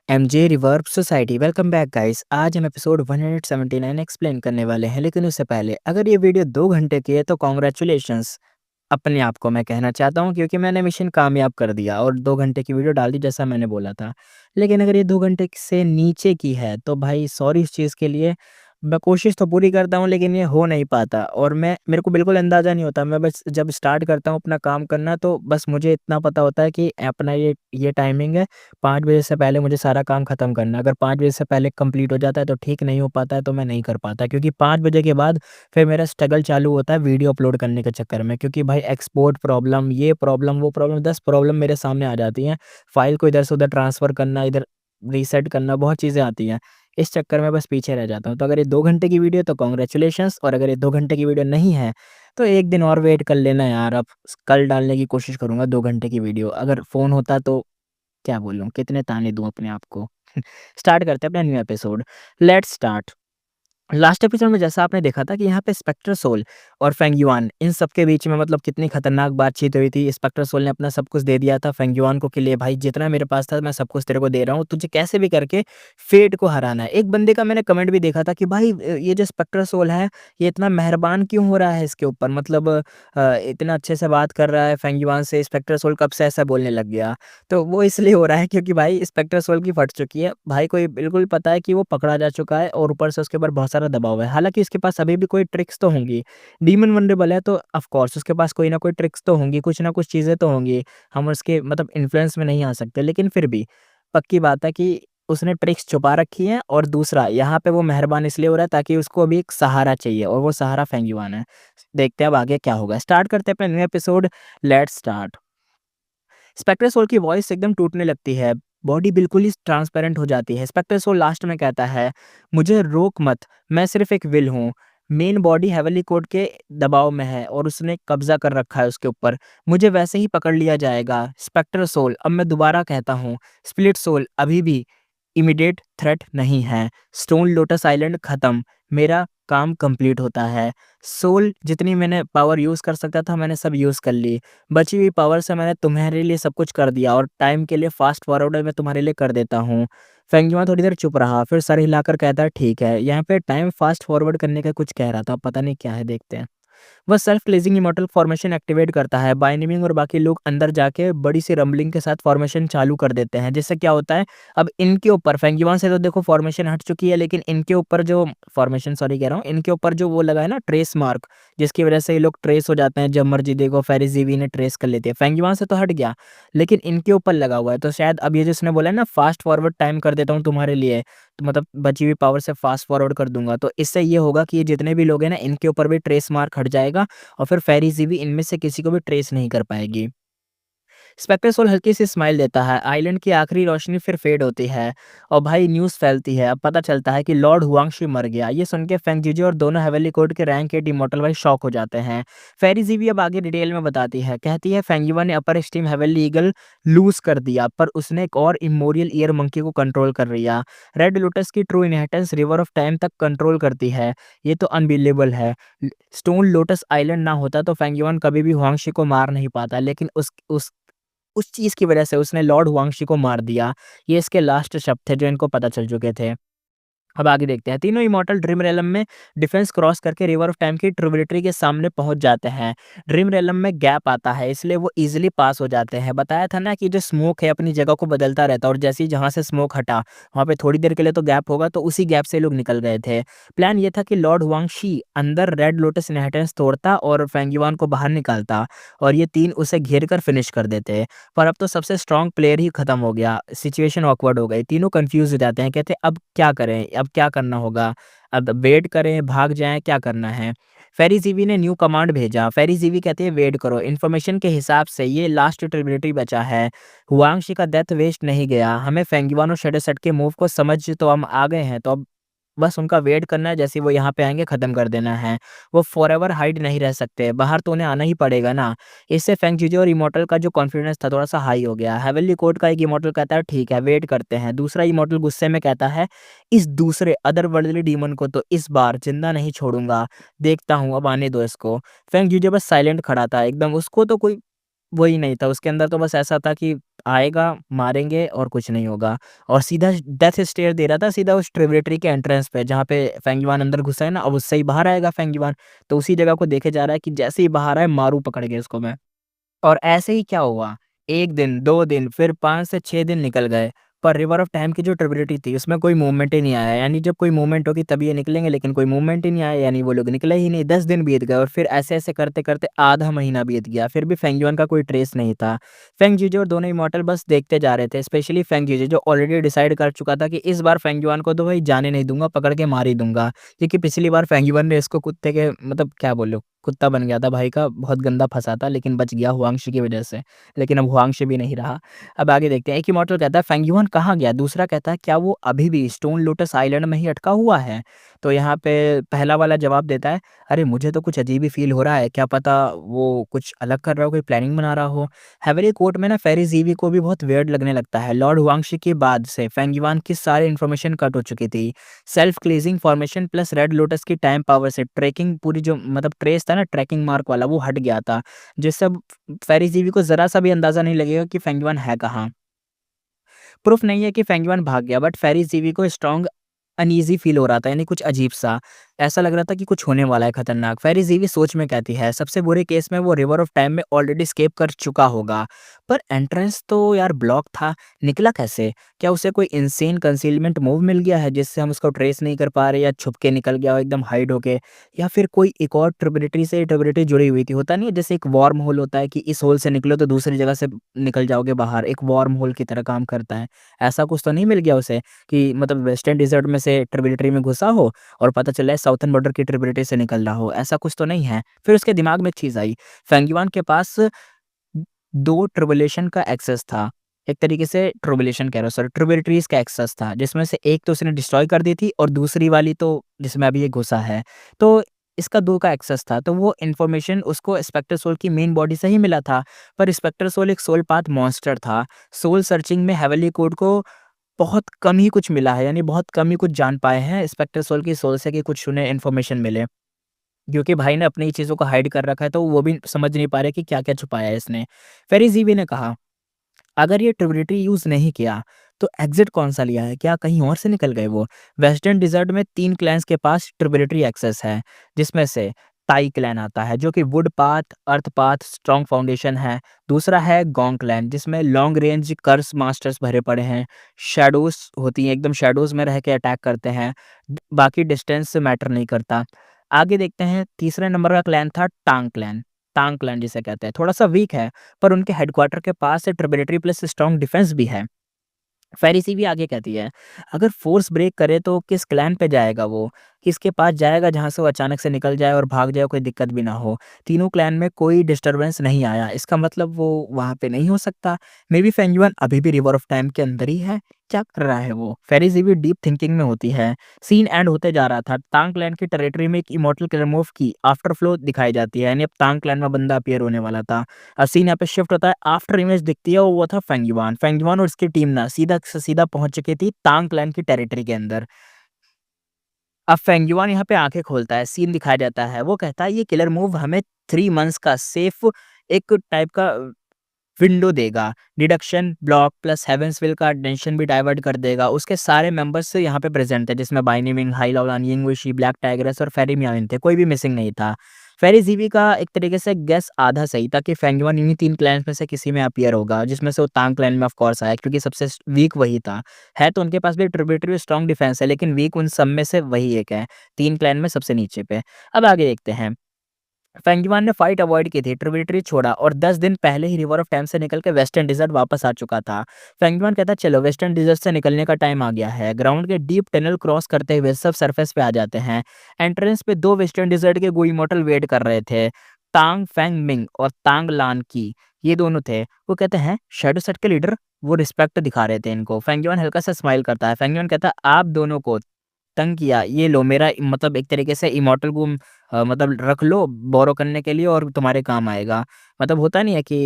MJ reverb society welcome back guys. आज हम episode 179 explain करने वाले हैं, लेकिन उससे पहले अगर ये वीडियो 2 घंटे की है तो कॉन्ग्रेचुलेशंस अपने आप को मैं कहना चाहता हूँ, क्योंकि मैंने मिशन कामयाब कर दिया और 2 घंटे की वीडियो डाल दी जैसा मैंने बोला था। लेकिन अगर ये 2 घंटे से नीचे की है तो भाई सॉरी इस चीज़ के लिए। मैं कोशिश तो पूरी करता हूँ लेकिन ये हो नहीं पाता, और मेरे को बिल्कुल अंदाज़ा नहीं होता। मैं बस जब स्टार्ट करता हूँ अपना काम करना तो बस मुझे इतना पता होता है कि अपना ये टाइमिंग है, 5 बजे से पहले मुझे सारा काम ख़त्म करना है। अगर 5 बजे से पहले कंप्लीट हो जाता है तो ठीक, नहीं हो पाता है तो मैं नहीं कर पाता, क्योंकि 5 बजे के बाद फिर मेरा स्ट्रगल चालू होता है वीडियो अपलोड करने के चक्कर में, क्योंकि भाई एक्सपोर्ट प्रॉब्लम, ये प्रॉब्लम, वो प्रॉब्लम, 10 प्रॉब्लम मेरे सामने आ जाती हैं। फ़ाइल को इधर से उधर ट्रांसफ़र करना, इधर रीसेट करना, बहुत चीज़ें आती हैं। इस चक्कर में बस पीछे रह जाता हूँ। तो अगर ये 2 घंटे की वीडियो है तो कांग्रेचुलेशंस, और अगर ये 2 घंटे की वीडियो नहीं है तो 1 दिन और वेट कर लेना यार। अब कल डालने की कोशिश करूँगा 2 घंटे की वीडियो। अगर फ़ोन होता तो क्या बोलूँ, कितने ताने दूँ अपने आप को। स्टार्ट करते हैं अपना new episode. Let's start. Last episode में जैसा आपने देखा था कि यहाँ पे स्पेक्टर सोल और फेंग युआन, इन सब के बीच में मतलब कितनी खतरनाक बातचीत हुई थी। स्पेक्टर सोल ने अपना सब कुछ दे दिया था फेंग युआन को, कि लिए भाई जितना मेरे पास था मैं सब कुछ तेरे को दे रहा हूँ, तुझे कैसे भी करके फेट को हराना है। एक बंदे का मैंने कमेंट भी देखा था कि भाई ये जो स्पेक्टर सोल है ये इतना मेहरबान क्यों हो रहा है इसके ऊपर, मतलब इतना अच्छे से बात कर रहा है फेंग युआन से, स्पेक्टर सोल कब से ऐसा बोलने लग गया। तो वो इसलिए हो रहा है क्योंकि भाई स्पेक्टर सोल की फट चुकी है। भाई को ये बिल्कुल पता है कि वो पकड़ा जा चुका है और ऊपर से उसके ऊपर बहुत सारा दबाव है। हालाँकि इसके पास अभी भी कोई ट्रिक्स तो होंगी। डीमन वल्नरेबल है तो ऑफ़ कोर्स उसके पास कोई ना कोई ट्रिक्स तो होंगी, कुछ ना कुछ चीज़ें तो होंगी। हम उसके मतलब इन्फ्लुएंस में नहीं आ सकते। लेकिन फिर भी पक्की बात है कि उसने ट्रिक्स छुपा रखी हैं, और दूसरा यहाँ पे वो मेहरबान इसलिए हो रहा है ताकि उसको अभी एक सहारा चाहिए, और वो सहारा फेंग युआन है। देखते हैं अब आगे क्या होगा। स्टार्ट करते हैं अपना new episode. Let's start. Specter soul की वॉइस एकदम टूटने लगती है, बॉडी बिल्कुल ही ट्रांसपेरेंट हो जाती है। स्पेक्टर सोल लास्ट में कहता है, मुझे रोक मत, मैं सिर्फ एक विल हूँ। मेन बॉडी हेवनली कोड के दबाव में है और उसने कब्जा कर रखा है उसके ऊपर। मुझे वैसे ही पकड़ लिया जाएगा। स्पेक्टर सोल, अब मैं दोबारा कहता हूँ, स्प्लिट सोल अभी भी इमीडिएट थ्रेट नहीं है। स्टोन लोटस आइलैंड खत्म, मेरा काम कंप्लीट होता है। सोल, जितनी मैंने पावर यूज़ कर सकता था मैंने सब यूज़ कर ली। बची हुई पावर से मैंने तुम्हारे लिए सब कुछ कर दिया, और टाइम के लिए फ़ास्ट फॉरवर्ड मैं तुम्हारे लिए कर देता हूँ। फेंगजुआन थोड़ी देर चुप रहा, फिर सर हिलाकर कहता है, ठीक है। यहाँ पे टाइम फ़ास्ट फॉरवर्ड करने का कुछ कह रहा था, पता नहीं क्या है, देखते हैं। वह सेल्फ क्लेजिंग इमॉर्टल फॉर्मेशन एक्टिवेट करता है। बाइनिमिंग और बाकी लोग अंदर जाके बड़ी सी रंबलिंग के साथ फॉर्मेशन चालू कर देते हैं। जिससे क्या होता है, अब इनके ऊपर फेंगयुआन से तो देखो फॉर्मेशन हट चुकी है, लेकिन इनके ऊपर जो फॉर्मेशन, सॉरी कह रहा हूँ, इनके ऊपर जो वो लगा है ना ट्रेस मार्क, जिसकी वजह से ये लोग ट्रेस हो जाते हैं। जब मर्जी देखो फेरिजीवी ने ट्रेस कर लेती है। फेंगयुआन से तो हट गया, लेकिन इनके ऊपर लगा हुआ है। तो शायद अब ये जिसने बोला है ना फास्ट फॉरवर्ड टाइम कर देता हूँ तुम्हारे लिए, तो मतलब बची हुई पावर से फास्ट फॉरवर्ड कर दूंगा, तो इससे ये होगा कि ये जितने भी लोग हैं ना इनके ऊपर भी ट्रेस मार्क हट जाएगा, और फिर फेरीज़ी भी इनमें से किसी को भी ट्रेस नहीं कर पाएगी। स्पेक्टर सोल हल्की सी स्माइल देता है। आइलैंड की आखिरी रोशनी फिर फेड होती है और भाई न्यूज़ फैलती है। अब पता चलता है कि लॉर्ड हुआंगशी मर गया। ये सुन के फेंग जीजी और दोनों हेवनली कोड के रैंक के इमॉर्टल भाई शॉक हो जाते हैं। फेरी जीवी अब आगे डिटेल में बताती है, कहती है फेंगयुआ ने अपर स्टीम हेवनली ईगल लूज कर दिया, पर उसने एक और इमोरियल ईयर मंकी को कंट्रोल कर लिया। रेड लोटस की true inheritance river of time तक कंट्रोल करती है। ये तो अनबिलीवेबल है। स्टोन लोटस आइलैंड ना होता तो फेंगयुआन कभी भी हुआंगशी को मार नहीं पाता, लेकिन उस चीज़ की वजह से उसने लॉर्ड हुआंगशी को मार दिया। ये इसके लास्ट शब्द थे जो इनको पता चल चुके थे। अब आगे देखते हैं। तीनों इमॉर्टल ड्रीम रेलम में डिफेंस क्रॉस करके रिवर ऑफ टाइम की ट्रिब्यूटरी के सामने पहुंच जाते हैं। ड्रीम रेलम में गैप आता है, इसलिए वो इजीली पास हो जाते हैं। बताया था ना कि जो स्मोक है अपनी जगह को बदलता रहता है, और जैसे ही जहां से स्मोक हटा वहां पे थोड़ी देर के लिए तो गैप होगा, तो उसी गैप से लोग निकल गए थे। प्लान ये था कि लॉर्ड वांगशी अंदर रेड लोटस इनहेरिटेंस तोड़ता और फेंगयुआन को बाहर निकालता, और ये तीन उसे घेर कर फिनिश कर देते। पर अब तो सबसे स्ट्रॉन्ग प्लेयर ही खत्म हो गया। सिचुएशन ऑकवर्ड हो गई। तीनों कंफ्यूज हो जाते हैं, कहते हैं अब क्या करें, अब क्या करना होगा, अब वेट करें, भाग जाएं, क्या करना है। फेरीजीवी ने न्यू कमांड भेजा। फेरीजीवी कहते हैं वेट करो, इन्फॉर्मेशन के हिसाब से ये लास्ट ट्रिब्यूटरी बचा है। हुआंगशी का डेथ वेस्ट नहीं गया। हमें फेंगयुआन और शेडोसेट के मूव को समझ तो हम आ गए हैं, तो अब बस उनका वेट करना है, जैसे ही वो यहाँ पे आएँगे ख़त्म कर देना है। वो फॉरएवर हाइड नहीं रह सकते, बाहर तो उन्हें आना ही पड़ेगा ना। इससे फेंग जीजो और इमॉर्टल का जो कॉन्फिडेंस था थोड़ा-सा हाई हो गया। हेवनली कोड का एक इमॉर्टल कहता है ठीक है वेट करते हैं। दूसरा इमॉर्टल गुस्से में कहता है इस दूसरे अदरवर्ल्डली डीमन को तो इस बार ज़िंदा नहीं छोड़ूँगा, देखता हूँ अब आने दो इसको। फेंग जीजो बस साइलेंट खड़ा था एकदम, उसको तो कोई वही नहीं था, उसके अंदर तो बस ऐसा था कि आएगा, मारेंगे और कुछ नहीं होगा। और सीधा डेथ स्टेयर दे रहा था सीधा उस ट्रिब्यूटरी के एंट्रेंस पे, जहाँ पे फेंगयुआन अंदर घुसा है ना, अब उससे ही बाहर आएगा फेंगयुआन। तो उसी जगह को देखे जा रहा है कि जैसे ही बाहर आए, मारू पकड़ के इसको मैं। और ऐसे ही क्या हुआ, 1 दिन, 2 दिन, फिर 5 से 6 दिन निकल गए, पर रिवर ऑफ़ टाइम की जो ट्यूबिलिटी थी, उसमें कोई मूवमेंट ही नहीं आया। यानी जब कोई मूवमेंट होगी तब ये निकलेंगे, लेकिन कोई मूवमेंट ही नहीं आया, यानी वो लोग निकले ही नहीं। 10 दिन बीत गए और फिर ऐसे-ऐसे करते-करते आधा महीना बीत गया, फिर भी फेंग युआन का कोई ट्रेस नहीं था। फेंग जीजू और दोनों इमॉर्टल बस देखते जा रहे थे, स्पेशली फेंग जीजू जो ऑलरेडी डिसाइड कर चुका था कि इस बार फेंग युआन को तो भाई जाने नहीं दूँगा, पकड़ के मार ही दूँगा। क्योंकि पिछली बार फेंग युआन ने इसको कुत्ते के मतलब क्या बोलूँ, कुत्ता बन गया था भाई का, बहुत गंदा फँसा था, लेकिन बच गया हुआंशी की वजह से। लेकिन अब हुआंशी भी नहीं रहा। अब आगे देखते हैं। एक इमॉर्टल कहता है फेंग युआन कहाँ गया? दूसरा कहता है क्या वो अभी भी स्टोन लोटस आइलैंड में ही अटका हुआ है? तो यहाँ पे पहला वाला जवाब देता है, अरे मुझे तो कुछ अजीब ही फ़ील हो रहा है, क्या पता वो कुछ अलग कर रहा हो, कोई प्लानिंग बना रहा हो। हेवनली कोर्ट में ना फेरी ज़ीवी को भी बहुत वियर्ड लगने लगता है। लॉर्ड हुआंशी के बाद से फेंग युआन की सारी इन्फॉर्मेशन कट हो चुकी थी। Self cleansing formation plus red lotus की टाइम पावर से ट्रैकिंग पूरी जो मतलब ट्रेस था ना ट्रैकिंग मार्क वाला, वो हट गया था। जिससे अब फेरी ज़ीवी को ज़रा-सा भी अंदाज़ा नहीं लगेगा कि फेंग युआन है कहाँ। प्रूफ नहीं है कि फेंग युआन भाग गया, बट फेरी ज़ीवी को स्ट्रॉन्ग अनईज़ी फ़ील हो रहा था, यानी कुछ अजीब-सा। ऐसा लग रहा था कि कुछ होने वाला है खतरनाक। फेरी ज़ीवी सोच में कहती है, सबसे बुरे केस में वो रिवर ऑफ़ टाइम में ऑलरेडी एस्केप कर चुका होगा। पर एंट्रेंस तो यार ब्लॉक था, निकला कैसे? क्या उसे कोई इनसेन कंसीलमेंट मूव मिल गया है जिससे हम उसको ट्रेस नहीं कर पा रहे, या छुप के निकल गया हो एकदम हाइड होके? या फिर कोई एक और ट्रिब्यूटरी से ट्रिब्यूटरी जुड़ी हुई थी? होता नहीं है जैसे एक वार्म होल होता है कि इस होल से निकलो तो दूसरी जगह से निकल जाओगे बाहर, एक वार्म होल की तरह काम करता है। ऐसा कुछ तो नहीं मिल गया उसे कि मतलब वेस्टर्न डिज़र्ट में से ट्रिब्यूटरी में घुसा हो और पता चला है साउथर्न बॉर्डर की ट्रिब्यूटरी से निकल रहा हो, ऐसा कुछ तो नहीं है। फिर उसके दिमाग में एक चीज़ आई, फेंग युआन के पास 2 ट्रिबुलेशन का एक्सेस था। एक तरीके से ट्रिबुलेशन कह रहा हूँ सॉरी, ट्रिब्यूटरीज़ का एक्सेस था, जिसमें से एक तो उसने डिस्ट्रॉय कर दी थी और दूसरी वाली तो जिसमें अभी ये घुसा है। तो इसका 2 का एक्सेस था, तो वो इन्फॉर्मेशन उसको स्पेक्टर सोल की मेन बॉडी से ही मिला था। पर स्पेक्टर सोल एक सोल पाथ मॉन्स्टर था। सोल सर्चिंग में हेवनली कोड को बहुत कम ही कुछ मिला है, यानी बहुत कम ही कुछ जान पाए हैं स्पेक्टर सोल की सोल से कि कुछ उन्हें इन्फॉर्मेशन मिले। क्योंकि भाई ने अपनी चीज़ों को हाइड कर रखा है, तो वो भी समझ नहीं पा रहे कि क्या-क्या छुपाया है इसने। फेरिज़ी ने कहा, अगर ये ट्रिब्यूटरी यूज़ नहीं किया, तो एग्ज़िट कौन-सा लिया है? क्या कहीं और से निकल गए वो? वेस्टर्न डिज़र्ट में 3 क्लैन्स के पास ट्रिब्यूटरी एक्सेस है, जिसमें से ताई क्लैन आता है, जो कि would path, earth path, strong foundation है। दूसरा है गोंग क्लैन, जिसमें लॉन्ग रेंज कर्स मास्टर्स भरे पड़े हैं। शैडोज़ होती हैं, एकदम शैडोज़ में रह के अटैक करते हैं। बाकी डिस्टेंस मैटर नहीं करता। आगे देखते हैं, तीसरे नंबर का क्लैन था टांग क्लैन। टांग क्लैन जिसे कहते हैं, थोड़ा-सा वीक है, पर उनके हेडक्वार्टर के पास से ट्रिब्यूटरी प्लस स्ट्रॉन्ग डिफेंस भी है। फ़ेरिसी भी आगे कहती है, अगर फ़ोर्स ब्रेक करे तो किस क्लैन पे जाएगा वो? किसके पास जाएगा जहाँ से वो अचानक से निकल जाए और भाग जाए, कोई दिक्कत भी ना हो? तीनों क्लैन में कोई डिस्टर्बेंस नहीं आया, इसका मतलब वो वहाँ पे नहीं हो सकता। मेबी फेंग युआन अभी भी रिवर ऑफ़ टाइम के अंदर ही है, क्या कर रहा है वो? फ़ेरिसी भी डीप थिंकिंग में होती है। सीन एंड होते जा रहा था, तांग क्लैन की टेरिटरी में एक इमॉर्टल किलर मूव की आफ्टर फ्लो दिखाई जाती है, यानी अब तांग क्लैन में बंदा अपीयर होने वाला था। सीन यहाँ पे शिफ्ट होता है, आफ्टर इमेज दिखती है, वो था फेंग युआन। फेंग युआन और उसकी टीम ना सीधा से सीधा पहुँच चुकी थी तांग क्लैन की टेरिटरी के अंदर। अब फेंग युआन यहाँ पे आँखें खोलता है, सीन दिखाया जाता है। वो कहता है ये किलर मूव हमें 3 मंथ्स का सेफ एक टाइप का विंडो देगा। डिडक्शन ब्लॉक प्लस हेवेंसविल का अटेंशन भी डाइवर्ट कर देगा। उसके सारे मेंबर्स यहाँ पे प्रेज़ेंट थे, जिसमें Baini Wing, Hai Laolan, Ying Wushi, Black Tigress और फेरी मियाओ थे, कोई भी मिसिंग नहीं था। फेरी ज़ीवी का एक तरीके से गेस आधा सही था कि फेंग युआन इन्हीं 3 क्लैन्स में से किसी में अपीयर होगा, जिसमें से वो तांग क्लैन में ऑफ कोर्स आया, क्योंकि सबसे वीक वही था। है तो उनके पास भी ट्रिब्यूटरी स्ट्रॉन्ग डिफेंस है, लेकिन वीक उन सब में से वही एक है, 3 क्लैन में सबसे नीचे पे। अब आगे देखते हैं। फेंगयुआन ने फाइट अवॉइड की थी, ट्रिब्यूटरी छोड़ा और 10 दिन पहले ही रिवर ऑफ टाइम से निकल के वेस्टर्न डिजर्ट वापस आ चुका था। फेंगयुआन कहता चलो वेस्टर्न डिजर्ट से निकलने का टाइम आ गया है। ग्राउंड के डीप टनल क्रॉस करते हुए सब सरफेस पे आ जाते हैं। एंट्रेंस पे 2 वेस्टर्न डिजर्ट के गुई मॉडल वेट कर रहे थे। तांग फेंग मिंग और तांग लान की, ये दोनों थे। वो कहते हैं शैडो सेट के लीडर, वो रिस्पेक्ट दिखा रहे थे इनको। फेंगयुआन हल्का सा स्माइल करता है। फेंगयुआन कहता है आप दोनों को तंग किया, ये लो मेरा मतलब एक तरीके से इमॉर्टल गुम मतलब रख लो बोरो करने के लिए और तुम्हारे काम आएगा। मतलब होता नहीं है कि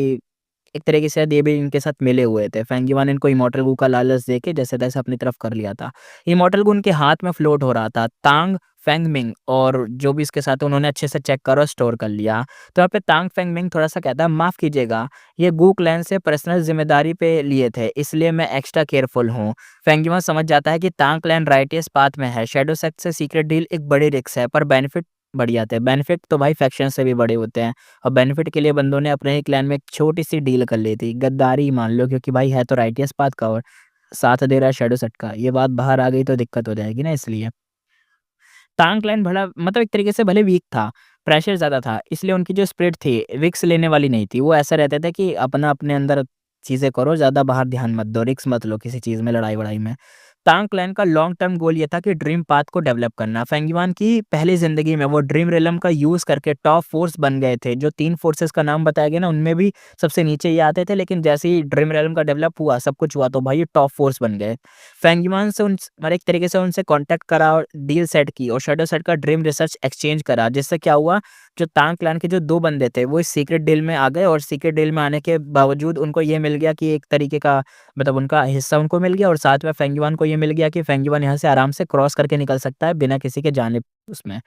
एक तरीके से शायद ये भी इनके साथ मिले हुए थे। फेंगिवा ने इनको इमॉर्टल गू का लालच देके जैसे-तैसे अपनी तरफ कर लिया था। इमॉर्टल गू उनके हाथ में फ्लोट हो रहा था। तांग फेंग मिंग और जो भी इसके साथ है उन्होंने अच्छे से चेक करा और स्टोर कर लिया। तो यहाँ पे तांग फेंग मिंग थोड़ा-सा कहता है माफ़ कीजिएगा, ये गू क्लैन से पर्सनल ज़िम्मेदारी पे लिए थे, इसलिए मैं एक्स्ट्रा केयरफुल हूँ। फेंग युआन समझ जाता है कि तांग क्लैन राइटियस पाथ में है, शैडो सेक्ट से सीक्रेट डील एक बड़ी रिस्क है पर बेनिफिट बढ़िया थे। बेनिफिट तो भाई फैक्शन से भी बड़े होते हैं और बेनिफिट के लिए बंदों ने अपने ही क्लैन में एक छोटी-सी डील कर ली थी। गद्दारी ही मान लो क्योंकि भाई है तो राइटियस पाथ का और साथ दे रहा है शैडो सेट का। ये बात बाहर आ गई तो दिक्कत हो जाएगी ना इसलिए। टांग क्लैन भला मतलब एक तरीके से भले वीक था, प्रेशर ज़्यादा था, इसलिए उनकी जो स्पिरिट थी, रिस्क लेने वाली नहीं थी। वो ऐसा रहते थे कि अपना अपने अंदर चीज़ें करो, ज़्यादा बाहर ध्यान मत दो, रिस्क मत लो किसी चीज़ में, लड़ाई-वड़ाई में। टांग क्लैन का लॉन्ग टर्म गोल ये था कि ड्रीम पाथ को डेवलप करना। फेंगिवान की पहली ज़िंदगी में वो ड्रीम रियलम का यूज़ करके टॉप फोर्स बन गए थे। जो 3 फोर्सेस का नाम बताया गया ना, उनमें भी सबसे नीचे ये आते थे, लेकिन जैसे ही ड्रीम रियलम का डेवलप हुआ, सब कुछ हुआ, तो भाई ये टॉप फोर्स बन गए। फेंगिवान से उन मतलब एक तरीके से उनसे कॉन्टैक्ट करा और डील सेट की और शैडो सेट का ड्रीम रिसर्च एक्सचेंज करा, जिससे क्या हुआ, जो टांग क्लैन के जो 2 बंदे थे, वो इस सीक्रेट डील में आ गए और सीक्रेट डील में आने के बावजूद उनको ये मिल गया कि एक तरीके का मतलब उनका हिस्सा उनको मिल गया और साथ में फेंगिवान को ये मिल गया कि फेंगिवान यहाँ से आराम से क्रॉस करके निकल सकता है बिना किसी के जाने उसमें।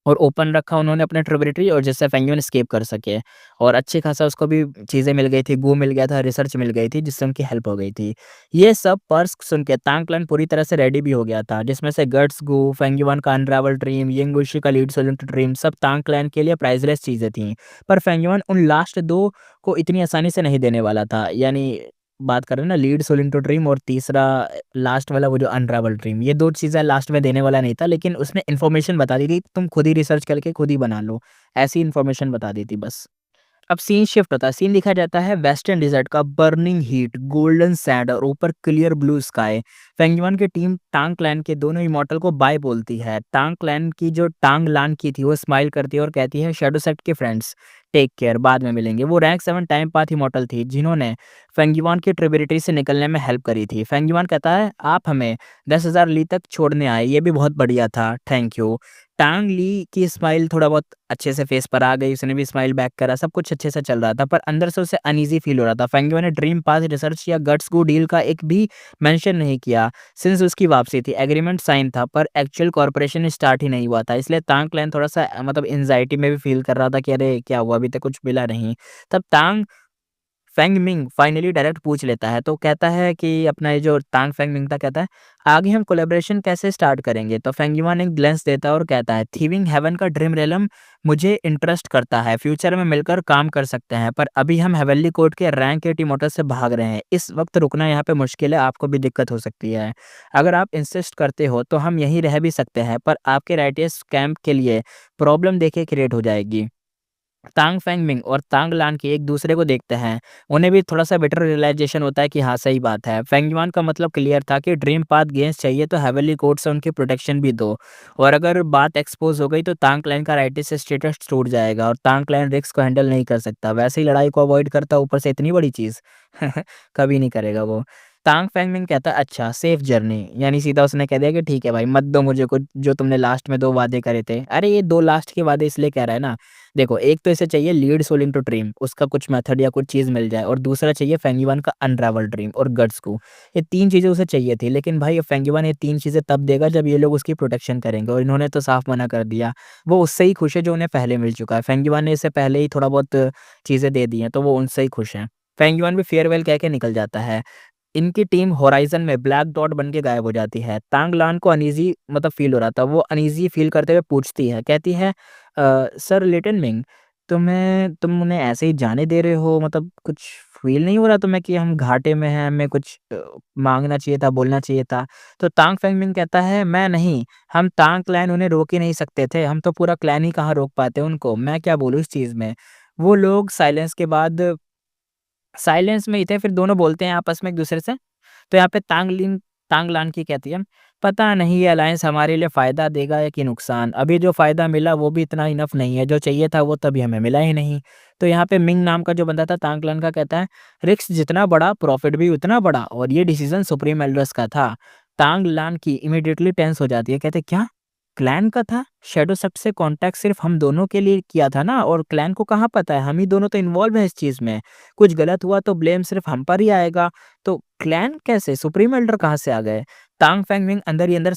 और ओपन रखा उन्होंने अपना ट्रिब्यूटरी और जिससे फेंगियन एस्केप कर सके और अच्छी खासा उसको भी चीज़ें मिल गई थी, गू मिल गया था, रिसर्च मिल गई थी जिससे उनकी हेल्प हो गई थी। ये सब पर्क्स सुन के तांग क्लैन पूरी तरह से रेडी भी हो गया था, जिसमें से गट्स, गू, फेंगियन का अनरावल ड्रीम, यिंग वुशी का लीड सोलेंट ड्रीम सब तांग क्लैन के लिए प्राइसलेस चीज़ें थीं। पर फेंगियन उन लास्ट 2 को इतनी आसानी से नहीं देने वाला था। यानी बात कर रहे हैं ना लीड सोलेंटो ड्रीम और तीसरा लास्ट वाला वो जो अनरावल ड्रीम, ये 2 चीज़ें लास्ट में देने वाला नहीं था, लेकिन उसने इन्फॉर्मेशन बता दी थी, तुम खुद ही रिसर्च करके खुद ही बना लो। ऐसी इन्फॉर्मेशन बता दी थी बस। अब सीन शिफ्ट होता है, सीन दिखाया जाता है वेस्टर्न डिजर्ट का, बर्निंग हीट, गोल्डन सैंड और ऊपर क्लियर ब्लू स्काई। फेंगयुआन की टीम टांग क्लैन के दोनों इमॉर्टल को बाय बोलती है। टांग क्लैन की जो टांग लान की थी वो स्माइल करती है और कहती है शैडो सेट के फ्रेंड्स टेक केयर, बाद में मिलेंगे। वो रैंक 7 टाइम पाथ इमॉर्टल थी जिन्होंने फेंगयुआन की ट्रिब्यूटरी से निकलने में हेल्प करी थी। फेंगयुआन कहता है आप हमें 10,000 ली तक छोड़ने आए, ये भी बहुत बढ़िया था, थैंक यू। टांग ली की स्माइल थोड़ा बहुत अच्छे से फेस पर आ गई, उसने भी स्माइल बैक करा, सब कुछ अच्छे से चल रहा था, पर अंदर से उसे अनईज़ी फ़ील हो रहा था। फेंगियो ने ड्रीम पाथ रिसर्च या गट्स गो डील का एक भी मेंशन नहीं किया, सिंस उसकी वापसी थी। एग्रीमेंट साइन था, पर एक्चुअल कॉर्पोरेशन स्टार्ट ही नहीं हुआ था, इसलिए तांग क्लैन थोड़ा-सा मतलब एंग्ज़ायटी में भी फ़ील कर रहा था कि अरे! क्या हुआ, अभी तक कुछ मिला नहीं। तब तांग फेंग मिंग फाइनली डायरेक्ट पूछ लेता है, तो कहता है कि अपना ये जो तांग फेंग मिंग था, कहता है आगे हम कोलैबोरेशन कैसे स्टार्ट करेंगे? तो फेंग युआन एक ग्लेंस देता है और कहता है थीविंग हेवन का ड्रीम रियलम मुझे इंटरेस्ट करता है, फ्यूचर में मिलकर काम कर सकते हैं, पर अभी हम हेवनली कोर्ट के रैंक 80 मोटर से भाग रहे हैं, इस वक्त रुकना यहाँ पे मुश्किल है, आपको भी दिक्कत हो सकती है। अगर आप इंसिस्ट करते हो तो हम यहीं रह भी सकते हैं, पर आपके राइटियस कैंप के लिए प्रॉब्लम देखिए क्रिएट हो जाएगी। तांग फेंग मिंग और तांग लान के एक दूसरे को देखते हैं। उन्हें भी थोड़ा-सा बेटर रियलाइज़ेशन होता है कि हाँ, सही बात है। फेंग युआन का मतलब क्लियर था कि ड्रीम पाथ गेंस चाहिए तो हेवनली कोर्ट से उनकी प्रोटेक्शन भी दो और अगर बात एक्सपोज़ हो गई तो तांग क्लैन का राइटिस स्टेटस टूट जाएगा और तांग क्लैन रिस्क को हैंडल नहीं कर सकता। वैसे ही लड़ाई को अवॉइड करता, ऊपर से इतनी बड़ी चीज़ कभी नहीं करेगा वो। तांग फेंग मिंग कहता है अच्छा सेफ जर्नी, यानी सीधा उसने कह दिया कि ठीक है भाई मत दो मुझे कुछ जो तुमने लास्ट में 2 वादे करे थे। अरे ये 2 लास्ट के वादे इसलिए कह रहा है ना, देखो एक तो इसे चाहिए लीड सोल इंटो ड्रीम, उसका कुछ मेथड या कुछ चीज़ मिल जाए और दूसरा चाहिए फेंगिवान का अनरावल ड्रीम और गट्स को। ये 3 चीज़ें उसे चाहिए थी, लेकिन भाई फेंगिवान ये 3 चीज़ें तब देगा जब ये लोग उसकी प्रोटेक्शन करेंगे और इन्होंने तो साफ मना कर दिया। वो उससे ही खुश है जो उन्हें पहले मिल चुका है। फेंगिवान ने इससे पहले ही थोड़ा बहुत चीज़ें दे दी हैं, तो वो उनसे ही खुश हैं। फेंगिवान भी फेयरवेल कह के निकल जाता है। इनकी टीम होराइज़न में ब्लैक डॉट बन के गायब हो जाती है। तांग लान को अनईज़ी मतलब फ़ील हो रहा था। वो अनईज़ी फ़ील करते हुए पूछती है, कहती है सर लिटिल मिंग तुम उन्हें ऐसे ही जाने दे रहे हो? मतलब कुछ फ़ील नहीं हो रहा तुम्हें कि हम घाटे में हैं, हमें कुछ माँगना चाहिए था, बोलना चाहिए था? तो तांग फेंग मिंग कहता है, मैं नहीं, हम तांग क्लैन उन्हें रोक ही नहीं सकते थे। हम तो पूरा क्लैन ही कहाँ रोक पाते उनको। मैं क्या बोलूँ इस चीज़ में? वो लोग साइलेंस में ही थे, फिर दोनों बोलते हैं आपस में एक-दूसरे से। तो यहाँ पे तांग लान की कहती है, पता नहीं ये अलायंस हमारे लिए फ़ायदा देगा या कि नुकसान। अभी जो फ़ायदा मिला वो भी इतना इनफ नहीं है, जो चाहिए था वो तभी हमें मिला ही नहीं। तो यहाँ पे मिंग नाम का जो बंदा था तांग लान का कहता है, रिस्क जितना बड़ा प्रॉफ़िट भी उतना बड़ा और ये डिसीज़न सुप्रीम एल्डर्स का था। तांग लान की इमीडिएटली टेंस हो जाती है, कहते क्या? क्लैन का था? शैडो सेप्ट से कॉन्टैक्ट सिर्फ़ हम दोनों के लिए किया था ना और क्लैन को कहाँ पता है? हम ही दोनों तो इन्वॉल्व हैं इस चीज़ में। कुछ गलत हुआ तो ब्लेम सिर्फ़ हम पर ही आएगा। तो क्लैन कैसे? सुप्रीम एल्डर कहाँ से आ गए? तांग फेंग मिंग अंदर ही अंदर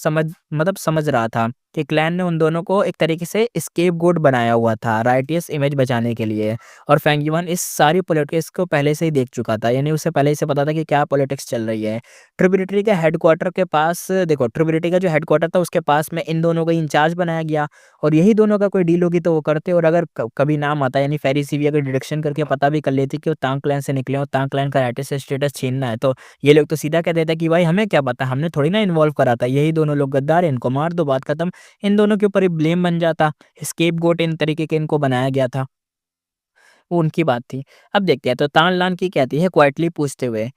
समझ रहा था। कि क्लैन ने उन दोनों को एक तरीके से स्केपगोट बनाया हुआ था राइटियस इमेज बचाने के लिए। और फेंग युआन इस सारी पॉलिटिक्स को पहले से ही देख चुका था, यानी उसे पहले से पता था कि क्या पॉलिटिक्स चल रही है। ट्रिब्यूटरी के हेडक्वार्टर के पास देखो, ट्रिब्यूटरी का जो हेडक्वार्टर था उसके पास में इन दोनों को इंचार्ज बनाया गया, और यही दोनों का कोई डील होगी तो वो करते। और अगर कभी नाम आता, यानी फेरी सीवी अगर डिडक्शन करके पता भी कर लेती कि वो तांग क्लैन से निकले और तांग क्लैन का राइटियस स्टेटस छीनना है, तो ये लोग तो सीधा कह देते कि भाई हमें क्या पता, हमने थोड़ी ना इन्वॉल्व करा था, यही दोनों लोग गद्दार हैं, इनको मार दो, बात खत्म। इन दोनों के ऊपर ही ब्लेम बन जाता, स्केपगोट इन तरीके के इनको बनाया गया था, वो उनकी बात थी। अब देखते हैं तो तान लान की कहती है क्वाइटली पूछते हुए,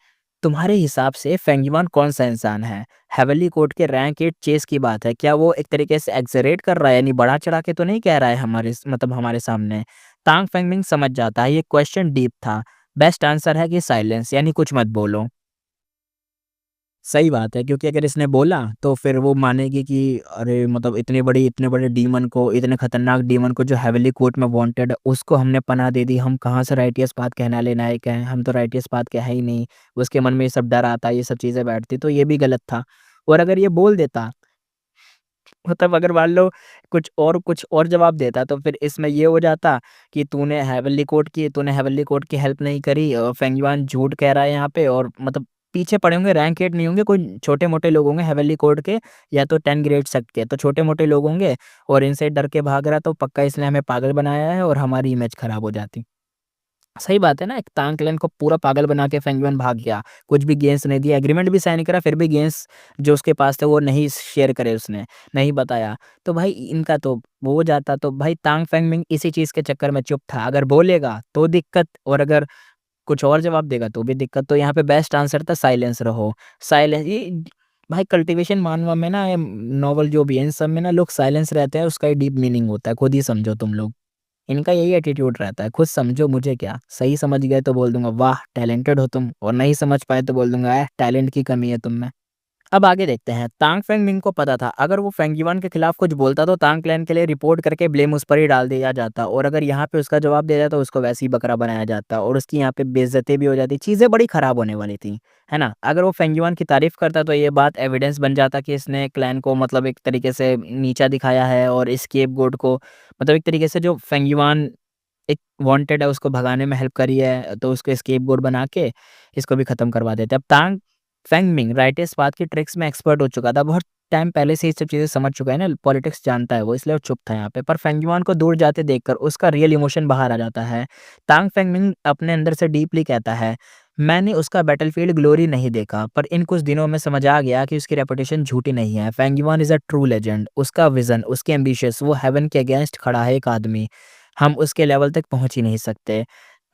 तुम्हारे हिसाब से फेंग युआन कौन-सा इंसान है? हेवनली कोर्ट के रैंक 8 चेस की बात है, क्या वो एक तरीके से एक्ज़ैरेट कर रहा है, यानी बढ़ा-चढ़ा के तो नहीं कह रहा है हमारे सामने? तांग फेंगमिंग समझ जाता है ये क्वेश्चन डीप था। बेस्ट आंसर है कि साइलेंस, यानी कुछ मत बोलो। सही बात है, क्योंकि अगर इसने बोला तो फिर वो मानेगी कि अरे मतलब इतने बड़े डीमन को, इतने खतरनाक डीमन को जो हेवनली कोर्ट में वांटेड है, उसको हमने पनाह दे दी। हम कहाँ से राइटियस पाथ कहना लेना है, क्या है, हम तो राइटियस पाथ के है ही नहीं। उसके मन में ये सब डर आता, ये सब चीज़ें बैठती, तो ये भी गलत था। और अगर ये बोल देता, मतलब अगर मान लो कुछ और जवाब देता, तो फिर इसमें ये हो जाता कि तूने हेवनली कोर्ट की हेल्प नहीं करी, फेंग युआन झूठ कह रहा है यहाँ पे, और मतलब पीछे पड़े होंगे, रैंक 8 नहीं होंगे, कोई छोटे-मोटे लोग होंगे हेवनली कोर्ट के, या तो 10 ग्रेड सक के, तो छोटे-मोटे लोग होंगे, और इनसे डर के भाग रहा, तो पक्का इसने हमें पागल बनाया है और हमारी इमेज खराब हो जाती। सही बात है ना, एक तांग क्लैन को पूरा पागल बना के फेंग युआन भाग गया। कुछ भी गेन्स नहीं दिया, एग्रीमेंट भी साइन करा, फिर भी गेन्स जो उसके पास थे वो नहीं शेयर करे उसने, नहीं बताया। तो भाई इनका तो वो हो जाता, तो भाई तांग फेंगमिंग इसी चीज़ के चक्कर में चुप था। अगर बोलेगा तो दिक्कत, और अगर कुछ और जवाब देगा तो भी दिक्कत। तो यहाँ पे बेस्ट आंसर था साइलेंस रहो। साइलेंस ये भाई कल्टीवेशन मानवा में ना, नॉवल जो भी है इन सब में ना, लोग साइलेंस रहते हैं, उसका ही डीप मीनिंग होता है, खुद ही समझो तुम लोग। इनका यही एटीट्यूड रहता है, खुद समझो मुझे क्या, सही समझ गए तो बोल दूँगा वाह! टैलेंटेड हो तुम, और नहीं समझ पाए तो बोल दूँगा टैलेंट की कमी है तुम में। अब आगे देखते हैं, तांग फेंगमिंग को पता था अगर वो फेंग युआन के खिलाफ कुछ बोलता तो तांग क्लैन के लिए रिपोर्ट करके ब्लेम उस पर ही डाल दिया जाता, और अगर यहाँ पे उसका जवाब दे जाता तो उसको वैसे ही बकरा बनाया जाता, और उसकी यहाँ पे बेइज्जती भी हो जाती, चीज़ें बड़ी खराब होने वाली थी, है ना? अगर वो फेंग युआन की तारीफ़ करता तो ये बात एविडेंस बन जाता कि इसने क्लैन को मतलब एक तरीके से नीचा दिखाया है, और स्केपगोट को मतलब एक तरीके से जो फेंग युआन एक वांटेड है उसको भगाने में हेल्प करी है, तो उसको स्केपगोट बना के इसको भी खत्म करवा देते। अब तांग फेंगमिंग राइट बात की ट्रिक्स में एक्सपर्ट हो चुका था, बहुत टाइम पहले से ये सब चीज़ें समझ चुका है ना, पॉलिटिक्स जानता है वो, इसलिए वो चुप था यहाँ पे। पर फेंग युआन को दूर जाते देखकर उसका रियल इमोशन बाहर आ जाता है। तांग फेंगमिंग अपने अंदर से डीपली कहता है, मैंने उसका बैटलफील्ड ग्लोरी नहीं देखा, पर इन कुछ दिनों में समझ आ गया कि उसकी रेपुटेशन झूठी नहीं है। Feng yuan is a true legend, उसका विज़न, उसके एम्बिशियस, वो हेवन के अगेंस्ट खड़ा है एक आदमी। हम उसके लेवल तक पहुँच ही नहीं सकते।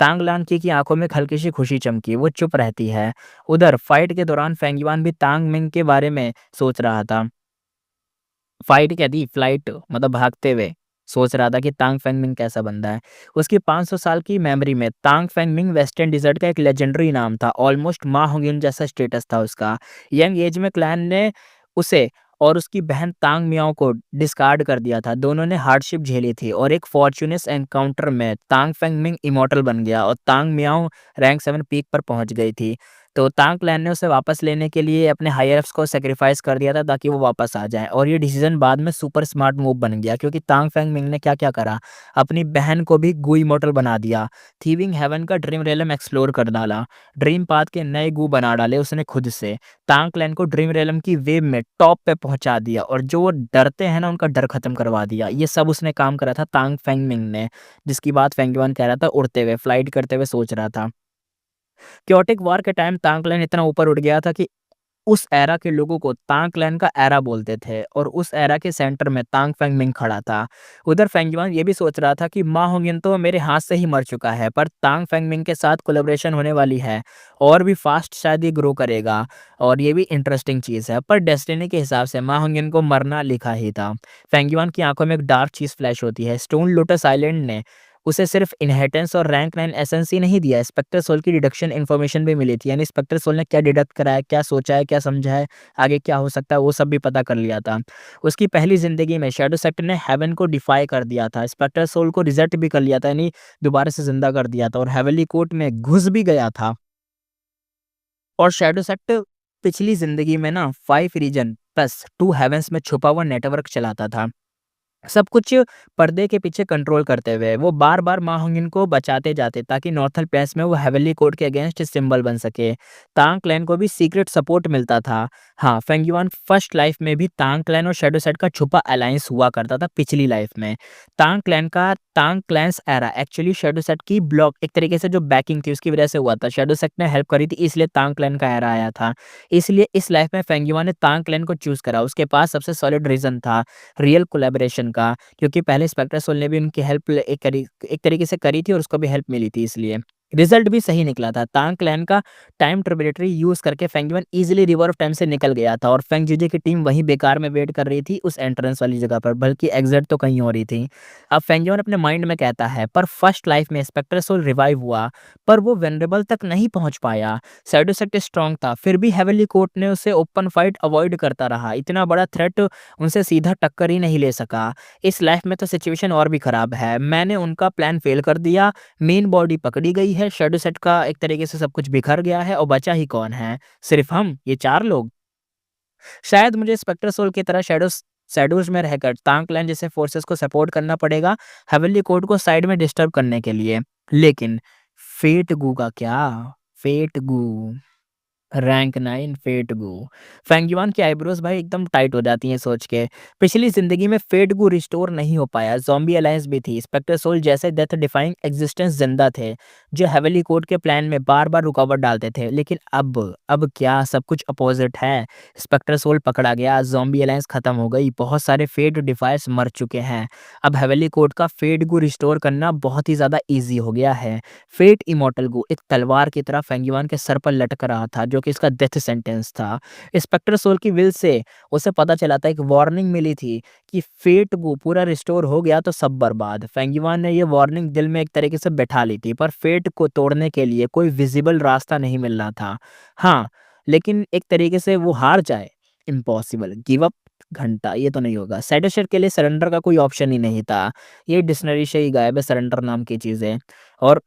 तांग लानकी की आँखों में हल्की-सी खुशी चमकी, वो चुप रहती है। उधर फाइट के दौरान फेंग युआन भी तांग मिंग के बारे में सोच रहा था। फाइट क्या थी, फ्लाइट मतलब भागते हुए, सोच रहा था कि तांग फेंग मिंग कैसा बंदा है। उसकी 500 साल की मेमोरी में तांग फेंग मिंग वेस्टर्न डिज़र्ट का एक लेजेंडरी नाम था, ऑलमोस्ट मा होंगिन जैसा स्टेटस था उसका। यंग एज में क्लैन ने उसे और उसकी बहन तांग मियाओ को डिस्कार्ड कर दिया था। दोनों ने हार्डशिप झेली थी, और एक फॉर्च्यूनस एनकाउंटर में तांग फेंग मिंग इमॉर्टल बन गया, और तांग मियाओ रैंक 7 पीक पर पहुँच गई थी। तो तांग क्लैन ने उसे वापस लेने के लिए अपने हायर अप्स को सैक्रिफाइस कर दिया था ताकि वो वापस आ जाएँ, और ये डिसीज़न बाद में सुपर स्मार्ट मूव बन गया, क्योंकि तांग फेंग मिंग ने क्या-क्या करा, अपनी बहन को भी गू इमॉर्टल बना दिया, थीविंग हेवन का ड्रीम रेलम एक्सप्लोर कर डाला, ड्रीम पाथ के नए गू बना डाले उसने खुद से, तांग क्लैन को ड्रीम रेलम की वेव में टॉप पे पहुँचा दिया, और जो वो डरते हैं ना उनका डर खत्म करवा दिया। ये सब उसने काम करा था तांग फेंग मिंग ने, जिसकी बात फेंग युआन कह रहा था उड़ते हुए, फ्लाइट करते हुए सोच रहा था। क्योटिक वॉर के टाइम तांग क्लैन इतना ऊपर उठ गया था कि उस एरा के लोगों को तांग क्लैन का एरा बोलते थे, और उस एरा के सेंटर में तांग फेंग मिंग खड़ा था। उधर फेंग युआन ये भी सोच रहा था कि मा होंगिन तो मेरे हाथ से ही मर चुका है, पर तांग फेंग मिंग के साथ कोलैबोरेशन होने वाली है, और भी फास्ट शायद ये ग्रो करेगा, और ये भी इंटरेस्टिंग चीज़ है। पर डेस्टिनी के हिसाब से मा होंगिन को मरना लिखा ही था। फेंग युआन की आंखों में एक डार्क चीज़ फ्लैश होती है, स्टोन लोटस आइलैंड ने उसे सिर्फ इनहेरिटेंस और रैंक 9 एसेंस ही नहीं दिया, स्पेक्टर सोल की डिडक्शन इन्फॉर्मेशन भी मिली थी, यानी स्पेक्टर सोल ने क्या डिडक्ट करा है, क्या सोचा है, क्या समझा है, आगे क्या हो सकता है, वो सब भी पता कर लिया था। उसकी पहली ज़िंदगी में शैडो सेक्टर ने हेवन को डिफाई कर दिया था, स्पेक्टर सोल को रिजेक्ट भी कर लिया था, यानी दोबारा से ज़िंदा कर दिया था, और हेवनली कोर्ट में घुस भी गया था। और शैडो सेक्टर पिछली ज़िंदगी में ना 5 रीजन प्लस टू हेवेंस में छुपा हुआ नेटवर्क चलाता था। सब कुछ पर्दे के पीछे कंट्रोल करते हुए वो बार-बार माओंगिन को बचाते जाते ताकि नॉर्थल पेस में वो हेवनली कोड के अगेंस्ट सिंबल बन सके। तांग क्लैन को भी सीक्रेट सपोर्ट मिलता था। हाँ, फेंगयुआन फर्स्ट लाइफ में भी तांग क्लैन और शैडो सेट का छुपा अलायंस हुआ करता था पिछली लाइफ में। Tang clan's era actually Shadow Sect की ब्लॉक एक तरीके से जो बैकिंग थी उसकी वजह से हुआ था। शैडो सेट ने हेल्प करी थी इसलिए तांग क्लैन का एरा आया था। इसलिए इस लाइफ में फेंगयुआन ने तांग क्लैन को चूज़ करा। उसके पास सबसे सॉलिड रीज़न था रियल कोलैबोरेशन का, क्योंकि पहले स्पेक्टर सोल ने भी उनकी हेल्प एक तरीके से करी थी और उसको भी हेल्प मिली थी इसलिए। रिज़ल्ट भी सही निकला था। तांग क्लैन का टाइम ट्रिब्यूटरी यूज़ करके फेंगयुआन ईज़िली रिवर ऑफ टाइम से निकल गया था और फेंग जीजे की टीम वहीं बेकार में वेट कर रही थी उस एंट्रेंस वाली जगह पर, बल्कि एग्ज़िट तो कहीं और ही थी। अब फेंगयुआन अपने माइंड में कहता है, पर फर्स्ट लाइफ में स्पेक्टर सोल रिवाइव हुआ, पर वो वल्नरेबल तक नहीं पहुँच पाया। शैडो सेक्ट स्ट्रॉन्ग था, फिर भी हेवनली कोर्ट ने उसे ओपन फाइट अवॉइड करता रहा। इतना बड़ा थ्रेट उनसे सीधा टक्कर ही नहीं ले सका। इस लाइफ में तो सिचुएशन और भी खराब है। मैंने उनका प्लान फेल कर दिया, मेन बॉडी पकड़ी गई है, शैडो सेट का एक तरीके से सब कुछ बिखर गया है और बचा ही कौन है? सिर्फ हम, ये 4 लोग। शायद मुझे स्पेक्टर सोल की तरह शैडोज़ में रहकर तांग क्लैन जैसे फोर्सेस को सपोर्ट करना पड़ेगा, हेवनली कोड को साइड में डिस्टर्ब करने के लिए। लेकिन फेट गू का क्या? फेट गू रैंक 9 फेट गू। फेंगयुआन की आईब्रोज भाई एकदम टाइट हो जाती हैं सोच के। पिछली जिंदगी में फेट गू रिस्टोर नहीं हो पाया, ज़ॉम्बी अलायंस भी थी, स्पेक्टर सोल जैसे डेथ डिफाइंग एग्जिस्टेंस जिंदा थे, जो हेवनली कोड के प्लान में बार-बार रुकावट डालते थे। लेकिन अब क्या सब कुछ अपोजिट है। स्पेक्टर सोल पकड़ा गया, ज़ॉम्बी अलायंस खत्म हो गई, बहुत सारे फेट डिफायर्स मर चुके हैं। अब हेवनली कोड का फेट गू रिस्टोर करना बहुत ही ज़्यादा ईज़ी हो गया है। फेट इमॉर्टल गो एक तलवार की तरह फेंगयुआन के सर पर लटक रहा था, जो कि इसका डेथ सेंटेंस था। स्पेक्टर सोल की विल से उसे पता चला था, एक वार्निंग मिली थी कि फेट गो पूरा रिस्टोर हो गया तो सब बर्बाद। फेंगयुआन ने ये वार्निंग दिल में एक तरीके से बैठा ली थी, पर फेट को तोड़ने के लिए कोई विजिबल रास्ता नहीं मिल रहा था। हाँ, लेकिन एक तरीके से वो हार जाए, इम्पॉसिबल, गिव अप, घंटा, ये तो नहीं होगा। सैडोशर के लिए सरेंडर का कोई ऑप्शन ही नहीं था। ये डिक्शनरी से ही गायब है सरेंडर नाम की चीज़ें। और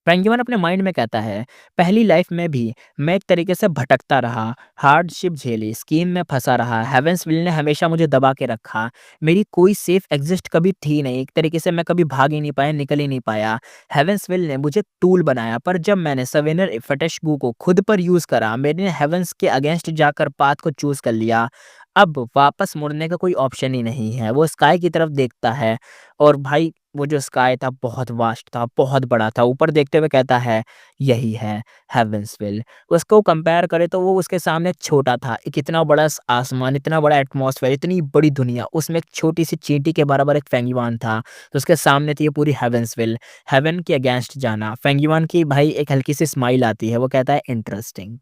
फ्रैंकिमन अपने माइंड में कहता है, पहली लाइफ में भी मैं एक तरीके से भटकता रहा, हार्डशिप झेली, स्कीम में फंसा रहा, हेवेंस विल ने हमेशा मुझे दबा के रखा, मेरी कोई सेफ एग्जिस्ट कभी थी नहीं, एक तरीके से मैं कभी भाग ही नहीं पाया, निकल ही नहीं पाया। हेवेंस विल ने मुझे टूल बनाया, पर जब मैंने सवेनर फटेशगू को खुद पर यूज करा, मैंने हेवेंस के अगेंस्ट जाकर पाथ को चूज कर लिया। अब वापस मुड़ने का कोई ऑप्शन ही नहीं है। वो स्काई की तरफ देखता है और भाई वो जो स्काई था बहुत वास्ट था, बहुत बड़ा था। ऊपर देखते हुए कहता है, यही है हेवंसविल। उसको कंपेयर करें तो वो उसके सामने छोटा था। एक इतना बड़ा आसमान, इतना बड़ा एटमॉस्फेयर, इतनी बड़ी दुनिया, उसमें एक छोटी सी चींटी के बराबर एक फेंगयुआन था। तो उसके सामने थी ये पूरी हेवंसविल। हेवन के अगेंस्ट जाना। फेंगयुआन की भाई एक हल्की सी स्माइल आती है। वो कहता है, इंटरेस्टिंग।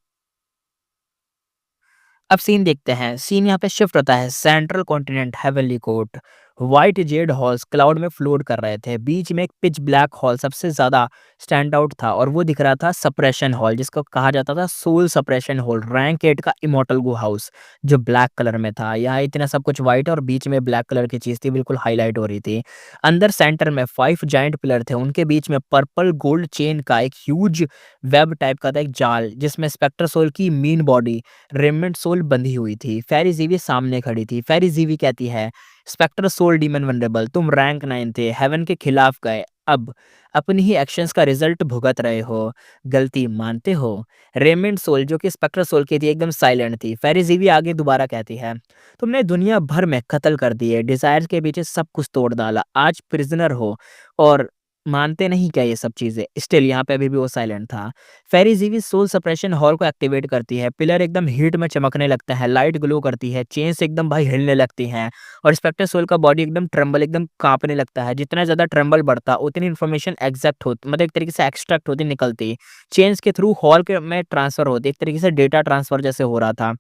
अब सीन देखते हैं। सीन यहाँ पे शिफ्ट होता है central continent heavenly court. White Z halls cloud में फ्लोट कर रहे थे। बीच में एक पिच ब्लैक हॉल सबसे ज्यादा स्टैंड आउट था और वो दिख रहा था सप्रेशन हॉल, जिसको कहा जाता था सोल सप्रेशन हॉल, रैंक 8 का इमोर्टल गो हाउस, जो ब्लैक कलर में था। यहाँ इतना सब कुछ व्हाइट और बीच में ब्लैक कलर की चीज थी, बिल्कुल हाईलाइट हो रही थी। अंदर सेंटर में 5 जाइंट पिलर थे, उनके बीच में पर्पल गोल्ड चेन का एक ह्यूज वेब टाइप का था, एक जाल, जिसमें स्पेक्टर सोल की मीन बॉडी रेमंड सोल बंधी हुई थी। फेरी जीवी सामने खड़ी थी। फेरी जीवी कहती है, स्पेक्टर सोल डीमन वनरेबल, तुम रैंक 9 थे, हेवन के खिलाफ गए, अब अपनी ही एक्शंस का रिजल्ट भुगत रहे हो, गलती मानते हो? रेमंड सोल, जो कि स्पेक्टर सोल की थी, एकदम साइलेंट थी। फेरी जीवी आगे दोबारा कहती है, तुमने दुनिया भर में कत्ल कर दिए, डिजायर के पीछे सब कुछ तोड़ डाला, आज प्रिजनर हो और मानते नहीं क्या ये सब चीजें? स्टिल यहाँ पे अभी भी वो साइलेंट था। फेरी जीवी सोल सप्रेशन हॉल को एक्टिवेट करती है। पिलर एकदम हीट में चमकने लगता है, लाइट ग्लो करती है, चेन्स एकदम भाई हिलने लगती हैं और स्पेक्टर सोल का बॉडी एकदम ट्रम्बल, एकदम कांपने लगता है। जितना ज़्यादा ट्रम्बल बढ़ता उतनी इन्फॉर्मेशन एग्जैक्ट होती, मतलब एक तरीके से एक्सट्रैक्ट होती, निकलती, चेन्स के थ्रू हॉल के में ट्रांसफर होती, एक तरीके से डेटा ट्रांसफर जैसे हो रहा था।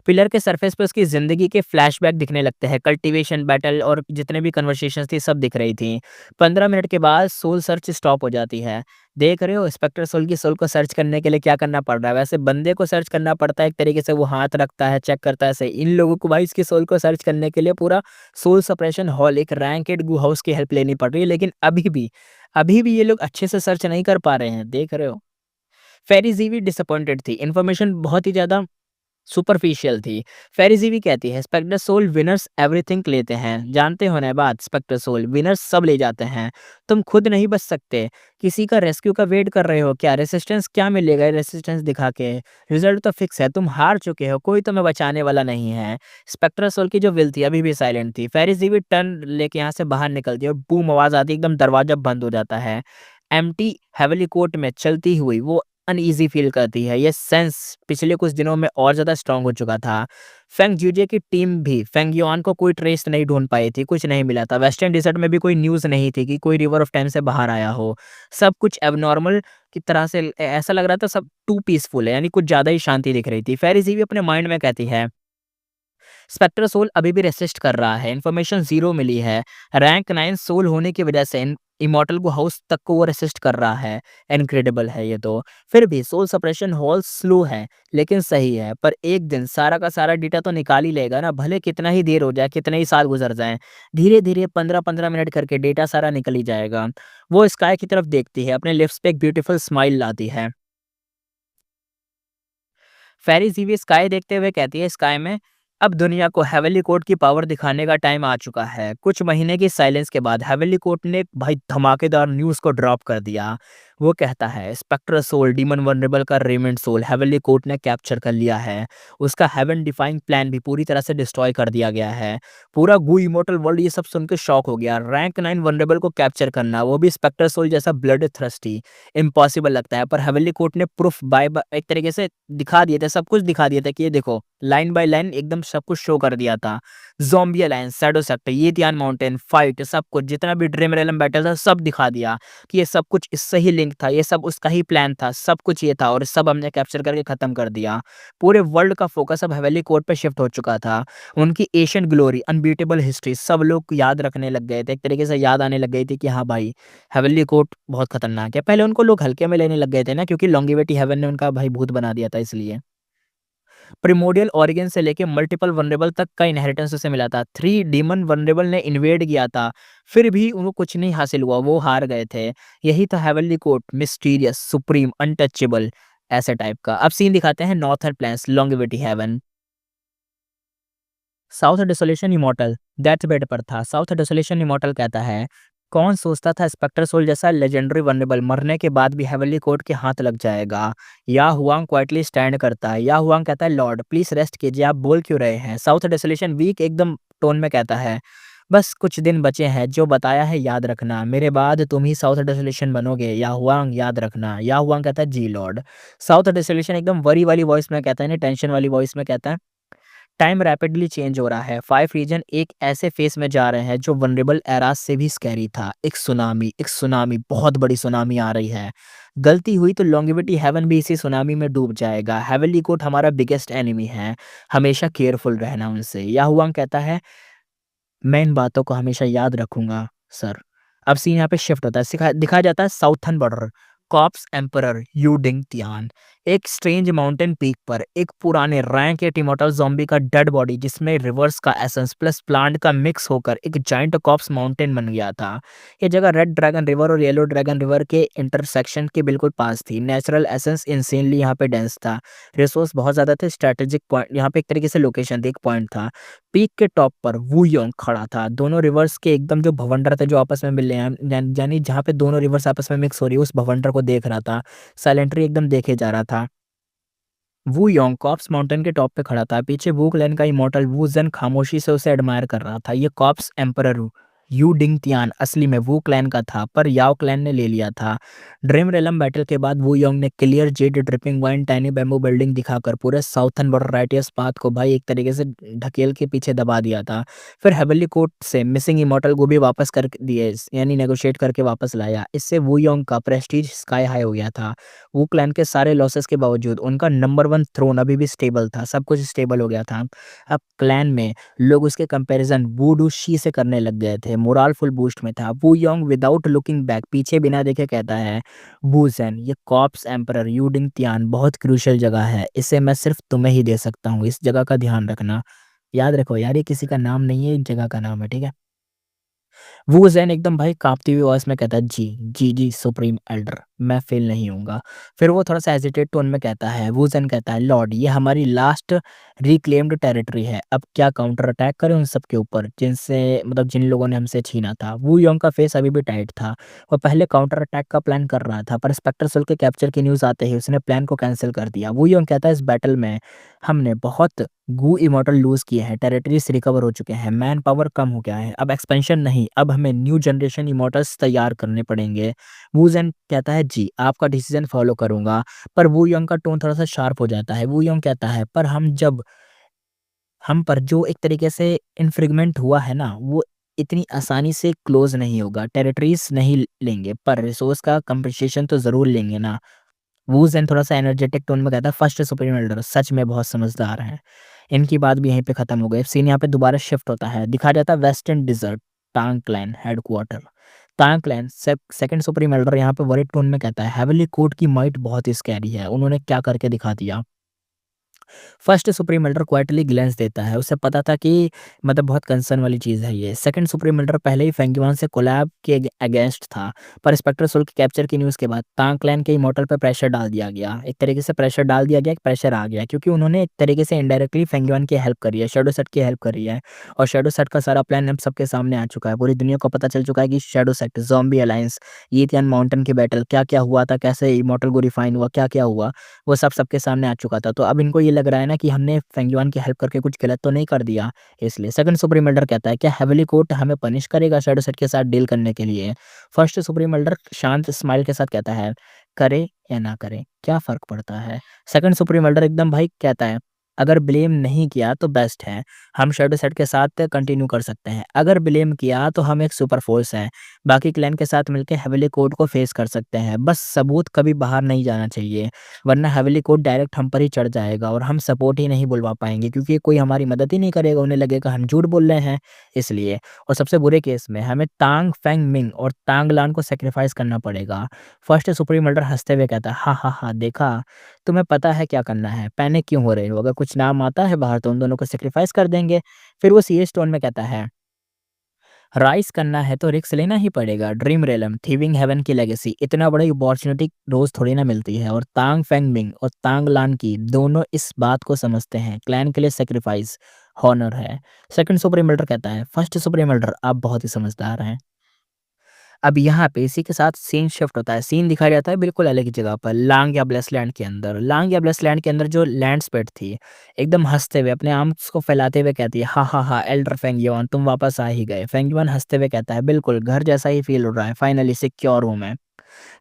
पिलर के सरफेस पे उसकी ज़िंदगी के फ्लैशबैक दिखने लगते हैं, कल्टीवेशन, बैटल और जितने भी कन्वर्सेशंस थी सब दिख रही थी। 15 मिनट के बाद सोल सर्च स्टॉप हो जाती है। देख रहे हो स्पेक्टर सोल की सोल को सर्च करने के लिए क्या करना पड़ रहा है? वैसे बंदे को सर्च करना पड़ता है, एक तरीके से वो हाथ रखता है, चेक करता है सही। इन लोगों को भाई इसकी सोल को सर्च करने के लिए पूरा सोल सप्रेशन हॉल, एक रैंकेड गू हाउस की हेल्प लेनी पड़ रही है। लेकिन अभी भी ये लोग अच्छे से सर्च नहीं कर पा रहे हैं, देख रहे हो? फेरी ज़ीवी डिसअपॉइंटेड थी। इन्फॉर्मेशन बहुत ही ज़्यादा सुपरफिशियल थी। फेरिज़ी भी कहती है स्पेक्टर सोल विनर्स एवरीथिंग लेते हैं। जानते हो ना बात, स्पेक्टर सोल विनर्स सब ले जाते हैं। तुम खुद नहीं बच सकते। किसी का रेस्क्यू का वेट कर रहे हो क्या? रेसिस्टेंस क्या मिलेगा रेसिस्टेंस दिखा के? रिजल्ट तो फिक्स है, तुम हार चुके हो, कोई तुम्हें बचाने वाला नहीं है। स्पेक्टर सोल की जो विल थी अभी भी साइलेंट थी। फेरिज़ी भी टर्न लेके यहाँ से बाहर निकलती है और बूम आवाज़ आती है, एकदम दरवाज़ा बंद हो जाता है। एम्प्टी हेवेली कोर्ट में चलती हुई वो अनईज़ी फ़ील करती है। ये सेंस पिछले कुछ दिनों में और ज़्यादा स्ट्रॉन्ग हो चुका था। फेंग जूजिए की टीम भी फेंग युआन को कोई ट्रेस नहीं ढूँढ पाई थी, कुछ नहीं मिला था। वेस्टर्न डिसर्ट में भी कोई न्यूज़ नहीं थी कि कोई रिवर ऑफ टाइम से बाहर आया हो। सब कुछ एबनॉर्मल की तरह से ऐसा लग रहा था, सब टू पीसफुल है, यानी कुछ ज़्यादा ही शांति दिख रही थी। फेरिज़ी भी अपने माइंड में कहती है स्पेक्टर सोल अभी भी रेसिस्ट कर रहा है, इन्फॉर्मेशन ज़ीरो मिली है। रैंक 9 सोल होने की वजह से इन इमॉर्टल को हाउस तक को वो रेसिस्ट कर रहा है। इनक्रेडिबल है ये तो। फिर भी सोल सप्रेशन हॉल स्लो है, लेकिन सही है। पर एक दिन सारा का सारा डेटा तो निकाल ही लेगा ना, भले कितना ही देर हो जाए, कितने ही साल गुज़र जाएँ। धीरे-धीरे 15-15 मिनट करके डेटा सारा निकल ही जाएगा। वो स्काई की तरफ देखती है, अपने लिप्स पे एक ब्यूटीफुल स्माइल लाती है। फेरी ज़ीवी स्काई देखते हुए कहती है स्काई में अब दुनिया को हेवेली कोर्ट की पावर दिखाने का टाइम आ चुका है। कुछ महीने की साइलेंस के बाद हेवेली कोर्ट ने भाई धमाकेदार न्यूज़ को ड्रॉप कर दिया। वो कहता है स्पेक्ट्रल सोल डीमन वनरेबल का रेमेंट सोल हेवेली कोर्ट ने कैप्चर कर लिया है। उसका हेवन डिफाइंग प्लान भी पूरी तरह से डिस्ट्रॉय कर दिया गया है। पूरा गू इमोर्टल वर्ल्ड ये सब सुन के शॉक हो गया। रैंक 9 वनरेबल को कैप्चर करना, वो भी स्पेक्ट्रल सोल जैसा ब्लड थ्रस्टी, इम्पॉसिबल लगता है। पर हेवेली कोर्ट ने प्रूफ बाय एक तरीके से दिखा दिए थे, सब कुछ दिखा दिया था कि ये देखो लाइन बाय लाइन एकदम सब कुछ शो कर दिया था। Zombie Alliance, Shadow Sector, Yetian Mountain, fight, सब कुछ जितना भी ड्रीम रेलम बैटल था सब दिखा दिया कि ये सब कुछ इससे ही लिंक था, ये सब उसका ही प्लान था, सब कुछ ये था और सब हमने कैप्चर करके खत्म कर दिया। पूरे वर्ल्ड का फोकस अब हवेली कोर्ट पे शिफ्ट हो चुका था। उनकी एशियन ग्लोरी, अनबीटेबल हिस्ट्री सब लोग याद रखने लग गए थे। एक तरीके से याद आने लग गई थी कि हाँ भाई, हवेली कोर्ट बहुत खतरनाक है। पहले उनको लोग हल्के में लेने लग गए थे ना, क्योंकि लॉन्गेविटी हेवन ने उनका भाई भूत बना दिया था इसलिए। प्रिमोडियल ऑरिगन से लेके मल्टीपल वनरेबल तक का इनहेरिटेंस उसे मिला था। 3 डीमन वनरेबल ने इन्वेड किया था, फिर भी उनको कुछ नहीं हासिल हुआ, वो हार गए थे। यही था heavenly court, mysterious, supreme, untouchable, ऐसे टाइप का। अब सीन दिखाते हैं northern plains, longevity heaven. South dissolution immortal, death bed पर था। साउथ डिसोल्यूशन इमॉर्टल कहता है कौन सोचता था स्पेक्टर सोल जैसा लेजेंडरी वनरेबल मरने के बाद भी हेवनली कोर्ट के हाथ लग जाएगा। या हुआंग क्वाइटली स्टैंड करता है। या हुआंग कहता है लॉर्ड प्लीज रेस्ट कीजिए, आप बोल क्यों रहे हैं? साउथ डिसोल्यूशन वीक एकदम टोन में कहता है बस कुछ दिन बचे हैं, जो बताया है याद रखना, मेरे बाद तुम ही साउथ डिसोल्यूशन बनोगे। या हुआंग याद रखना। या हुआंग कहता है जी लॉर्ड। साउथ डिसोल्यूशन एकदम वरी वाली वॉइस में कहता है, नहीं टेंशन वाली वॉइस में कहता है टाइम रैपिडली चेंज हो रहा है। 5 रीजन एक ऐसे फेस में जा रहे हैं जो वनरेबल एरास से भी स्कैरी था। एक सुनामी, बहुत बड़ी सुनामी आ रही है। गलती हुई तो लॉन्गेविटी हेवन भी इसी सुनामी में डूब जाएगा। हेवनली कोर्ट हमारा बिगेस्ट एनिमी है, हमेशा केयरफुल रहना उनसे। याहुआंग कहता है मैं इन बातों को हमेशा याद रखूँगा सर। अब सीन यहाँ पे शिफ्ट होता है, दिखाया जाता है southern border, corps emperor Yu Ding Tian. एक स्ट्रेंज माउंटेन पीक पर एक पुराने रैंक या इमॉर्टल ज़ॉम्बी का डेड बॉडी, जिसमें रिवर्स का एसेंस प्लस प्लांट का मिक्स होकर एक जायंट कॉर्प्स माउंटेन बन गया था। ये जगह रेड ड्रैगन रिवर और येलो ड्रैगन रिवर के इंटरसेक्शन के बिल्कुल पास थी। नेचुरल एसेंस इंसेनली यहाँ पे डेंस था। रिसोर्स बहुत ज़्यादा थे। स्ट्रैटेजिक पॉइंट यहाँ पे एक तरीके से लोकेशन थी, एक पॉइंट था। पीक के टॉप पर वू योंग खड़ा था। दोनों रिवर्स के एकदम जो भवंडर थे जो आपस में मिल रहे हैं, यानी जहाँ पे दोनों रिवर्स आपस में मिक्स हो रही है, उस भवंडर को देख रहा था। साइलेंटली एकदम देखे जा रहा था। वू योंग कॉप्स माउंटेन के टॉप पे खड़ा था। पीछे वू क्लैन का इमॉर्टल वू जेन खामोशी से उसे एडमायर कर रहा था। ये corpse emperor Yu Ding Tian असली में वू क्लैन का था, पर याओ क्लैन ने ले लिया था। ड्रीम रेलम बैटल के बाद वू योंग ने clear Z dripping wine tiny bamboo building दिखाकर पूरे साउथर्न बॉर्डर राइटियस पाथ को भाई एक तरीके से ढकेल के पीछे दबा दिया था। फिर हेवनली कोर्ट से मिसिंग इमॉर्टल को भी वापस कर दिए, यानी नेगोशिएट करके वापस लाया। इससे वू योंग का प्रेस्टीज स्काई हाई हो गया था। वो क्लैन के सारे लॉसेस के बावजूद उनका नंबर 1 थ्रोन अभी भी स्टेबल था, सब कुछ स्टेबल हो गया था। अब क्लैन में लोग उसके कंपैरिजन वुडू शी से करने लग गए थे। मोराल फुल बूस्ट में था। वू योंग विदाउट लुकिंग बैक, पीछे बिना देखे कहता है वू ज़ेन, ये कॉर्प्स एम्परर यूडिंग तियान बहुत क्रूशियल जगह है, इसे मैं सिर्फ तुम्हें ही दे सकता हूँ, इस जगह का ध्यान रखना। याद रखो यार, ये किसी का नाम नहीं है, एक जगह का नाम है, ठीक है। वो ज़ैन एकदम भाई काँपती हुई वॉइस में कहता है जी, जी, जी सुप्रीम एल्डर, मैं फ़ेल नहीं होऊँगा। फिर वो थोड़ा-सा हेजिटेट टोन में कहता है, वू ज़ेन कहता है, लॉर्ड ये हमारी लास्ट रिक्लेम्ड टेरिटरी है। अब क्या काउंटर अटैक करें उन सब के ऊपर जिनसे मतलब जिन लोगों ने हमसे छीना था। वू योंग का फेस अभी भी टाइट था। वो पहले काउंटर अटैक का प्लान कर रहा था, पर स्पेक्टर सोल के कैप्चर की न्यूज़ आते ही उसने प्लान को कैंसल कर दिया। वू योंग कहता है, इस बैटल में हमने बहुत गू इमॉर्टल लूज़ किए हैं, टेरिटरीज़ रिकवर हो चुके हैं, मैन पावर कम हो गया है, अब एक्सपेंशन नहीं, अब हमें न्यू जनरेशन इमॉर्टल्स तैयार करने पड़ेंगे। वू ज़ेन कहता है, जी, आपका डिसीज़न फ़ॉलो करूँगा, पर वू योंग का टोन थोड़ा-सा शार्प हो जाता है। वू योंग कहता है, पर हम पर जो एक तरीके से इन्फ्रिगमेंट हुआ है ना, वो इतनी आसानी से क्लोज़ नहीं होगा, टेरिटरीज़ नहीं लेंगे, पर रिसोर्स का कंपनसेशन तो ज़रूर लेंगे ना। वू ज़ेन थोड़ा-सा एनर्जेटिक टोन में कहता है, फर्स्ट सुप्रीम एल्डर सच में बहुत समझदार हैं। इनकी बात भी यहीं पे खत्म हो गई। सीन यहाँ पे दोबारा शिफ्ट होता है। दिखाया जाता है वेस्टर्न डिज़र्ट, टांग क्लैन हेडक्वार्टर। टांग क्लैन सेकंड सुप्रीम एल्डर यहाँ पे वरीड टोन में कहता है, हेवनली कोर्ट की माइट बहुत ही स्कैरी है। उन्होंने क्या करके दिखा दिया। First supreme Elder quietly glens देता है। उसे पता था कि मतलब बहुत कंसर्न वाली चीज़ है ये। सेकंड सुप्रीम एल्डर पहले ही फेंगयुआन से कोलैब के अगेंस्ट था, पर स्पेक्टर सोल के कैप्चर की न्यूज़ के बाद तांग क्लैन के इमॉर्टल पे प्रेशर डाल दिया गया। एक तरीके से प्रेशर डाल दिया गया, एक प्रेशर आ गया क्योंकि उन्होंने एक तरीके से इनडायरेक्टली फेंगयुआन की हेल्प करी है, शैडो सेट की हेल्प करी है और शैडो सेट का सारा प्लान अब सबके सामने आ चुका है। पूरी दुनिया को पता चल चुका है कि Shadow Sect, Zombie Alliance, Yithian Mountain की बैटल क्या-क्या हुआ था, कैसे इमॉर्टल को रिफाइन हुआ, क्या-क्या हुआ, वो सब सबके सामने आ चुका था। तो अब इनको ये लग रहा है ना कि हमने फेंगयुआन की हेल्प करके कुछ गलत तो नहीं कर दिया, इसलिए। सेकंड सुप्रीम एल्डर कहता है, क्या हेवनली कोर्ट हमें पनिश करेगा शैडो सेट के साथ डील करने के लिए? फर्स्ट सुप्रीम एल्डर शांत स्माइल के साथ कहता है, करे या ना करे, क्या फ़र्क पड़ता है? सेकंड सुप्रीम एल्डर एकदम भाई कहता है, अगर ब्लेम नहीं किया तो बेस्ट है, हम शैडो सेट के साथ कंटिन्यू कर सकते हैं। अगर ब्लेम किया तो हम एक सुपर फ़ोर्स हैं, बाकी क्लैन के साथ मिलके हेवनली कोर्ट को फेस कर सकते हैं। बस सबूत कभी बाहर नहीं जाना चाहिए। वरना हेवनली कोर्ट डायरेक्ट हम पर ही चढ़ जाएगा और हम सपोर्ट ही नहीं बुलवा पाएँगे क्योंकि कोई हमारी मदद ही नहीं करेगा, उन्हें लगेगा हम झूठ बोल रहे हैं इसलिए। और सबसे बुरे केस में हमें तांग फेंग मिंग और तांग लान को सैक्रिफाइस करना पड़ेगा। फर्स्ट सुप्रीम एल्डर हँसते हुए कहता है, "हाँ, हाँ, हाँ, देखा? तुम्हें पता है क्या करना है, पैनिक क्यों हो रहे हो? अगर कुछ नाम आता है बाहर तो उन दोनों को सैक्रिफाइस कर देंगे।" फिर वो सीरियस टोन में कहता है, राइज़ करना है तो रिस्क लेना ही पड़ेगा। ड्रीम रेलम, थिविंग हेवन की लेगेसी, इतना बड़ी अपॉर्च्युनिटी रोज़ थोड़ी ना मिलती है और तांग फेंग मिंग और तांग लान की दोनों इस बात को समझते हैं। क्लैन के लिए सैक्रिफाइस हॉनर है। सेकंड सुप्रीम एल्डर कहता है, फर्स्ट सुप्रीम एल्डर आप बहुत ही समझदार हैं। अब यहाँ पे इसी के साथ सीन शिफ्ट होता है। सीन दिखाया जाता है बिल्कुल अलग ही जगह पर, लांग या ब्लेसलैंड के अंदर। लांग या ब्लेसलैंड के अंदर जो लैंड स्प्रेड थी, एकदम हँसते हुए अपने आर्म्स को फैलाते हुए कहती है, "हा, हा, हा, एल्डर फेंगयुआन तुम वापस आ ही गए।" फेंगयुआन हँसते हुए कहता है, "बिल्कुल, घर जैसा ही फ़ील हो रहा है, फाइनली सिक्योर हूँ मैं।"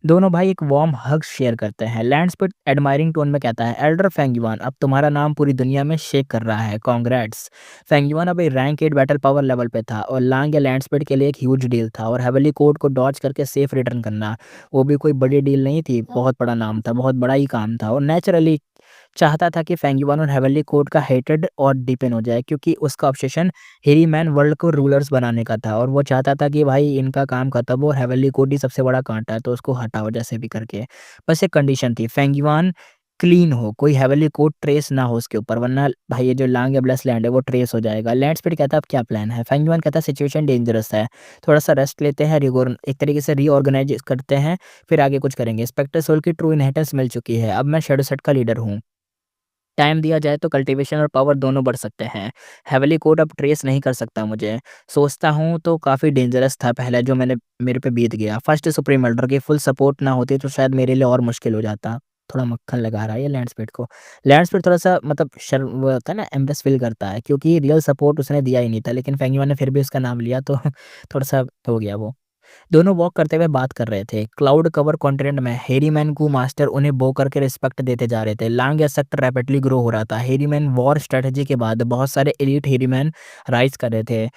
दोनों भाई एक वार्म हग शेयर करते हैं। लैंडस्पेड एडमायरिंग टोन में कहता है, एल्डर फेंगयुआन अब तुम्हारा नाम पूरी दुनिया में शेक कर रहा है, कांग्रेट्स। फेंगयुआन अब एक रैंक 8 बैटल पावर लेवल पे था और लांग या लैंडस्पेड के लिए एक ह्यूज डील था और हेवनली कोर्ट को डॉज करके सेफ रिटर्न करना, वो भी कोई बड़ी डील नहीं थी, बहुत बड़ा नाम था, बहुत बड़ा ही काम था और नेचुरली चाहता था कि फेंगयुआन और हेवनली कोर्ट का हेटेड और डीपेन हो जाए क्योंकि उसका ऑब्सेशन हेरी मैन वर्ल्ड को रूलर्स बनाने का था और वो चाहता था कि भाई इनका काम खत्म हो, हेवनली कोर्ट ही सबसे बड़ा कांटा है तो उसको हटाओ जैसे भी करके। बस एक कंडीशन थी, फेंगयुआन क्लीन हो, कोई हेवनली कोर्ट ट्रेस ना हो उसके ऊपर, वरना भाई ये जो लांग या ब्लेस लैंड है वो ट्रेस हो जाएगा। लैंडस्पीड कहता है अब क्या प्लान है? फेंगयुआन कहता है सिचुएशन डेंजरस है, थोड़ा-सा रेस्ट लेते हैं, एक तरीके से रीऑर्गनाइज़ करते हैं, फिर आगे कुछ करेंगे। स्पेक्टर सोल की ट्रू इनहेरिटेंस मिल चुकी है, अब मैं शैडो सेट का लीडर हूँ। टाइम दिया जाए तो कल्टीवेशन और पावर दोनों बढ़ सकते हैं। हेवनली कोड अब ट्रेस नहीं कर सकता मुझे। सोचता हूँ तो काफ़ी डेंजरस था पहले जो मेरे पे बीत गया। फर्स्ट सुप्रीम एल्डर की फुल सपोर्ट ना होती तो शायद मेरे लिए और मुश्किल हो जाता। थोड़ा मक्खन लगा रहा है ये लैंडस्पीड को। लैंडस्पीड थोड़ा-सा मतलब शर्म वो होता है ना, एम्बैरेस फ़ील करता है क्योंकि रियल सपोर्ट उसने दिया ही नहीं था, लेकिन फेंगयुआन ने फिर भी उसका नाम लिया तो थोड़ा-सा हो गया वो। दोनों वॉक करते हुए बात कर रहे थे। क्लाउड कवर कॉन्टिनेंट में हेरीमैन को मास्टर उन्हें बो करके रिस्पेक्ट देते जा रहे थे। लांग या सेक्टर रैपिडली ग्रो हो रहा था। हेरीमैन वॉर स्ट्रैटेजी के बाद बहुत सारे एलीट हेरीमैन राइज़ कर रहे थे,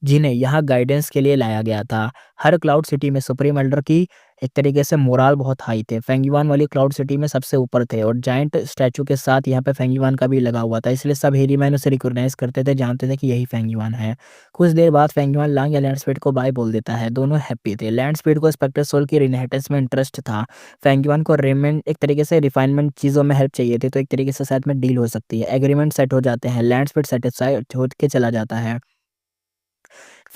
जिन्हें यहाँ गाइडेंस के लिए लाया गया था। हर क्लाउड सिटी में सुप्रीम एल्डर की एक तरीके से मोराल बहुत हाई थे। फेंगयुआन वाली क्लाउड सिटी में सबसे ऊपर थे और जायंट स्टैचू के साथ यहाँ पे फेंगयुआन का भी लगा हुआ था, इसलिए सब हेरीमैन उसे रिकॉग्नाइज़ करते थे, जानते थे कि यही फेंगयुआन है। कुछ देर बाद फेंगयुआन लांग या लैंडस्पीड को बाय बोल देता है, दोनों हैप्पी थे। लैंडस्पीड को स्पेक्टर सोल की इनहेरिटेंस में इंटरेस्ट था। फेंगयुआन को रेमेंड एक तरीके से रिफाइनमेंट चीज़ों में हेल्प चाहिए थी, तो एक तरीके से साथ में डील हो सकती है। एग्रीमेंट सेट हो जाते हैं, लैंडस्पीड सैटिस्फाई हो के चला जाता है।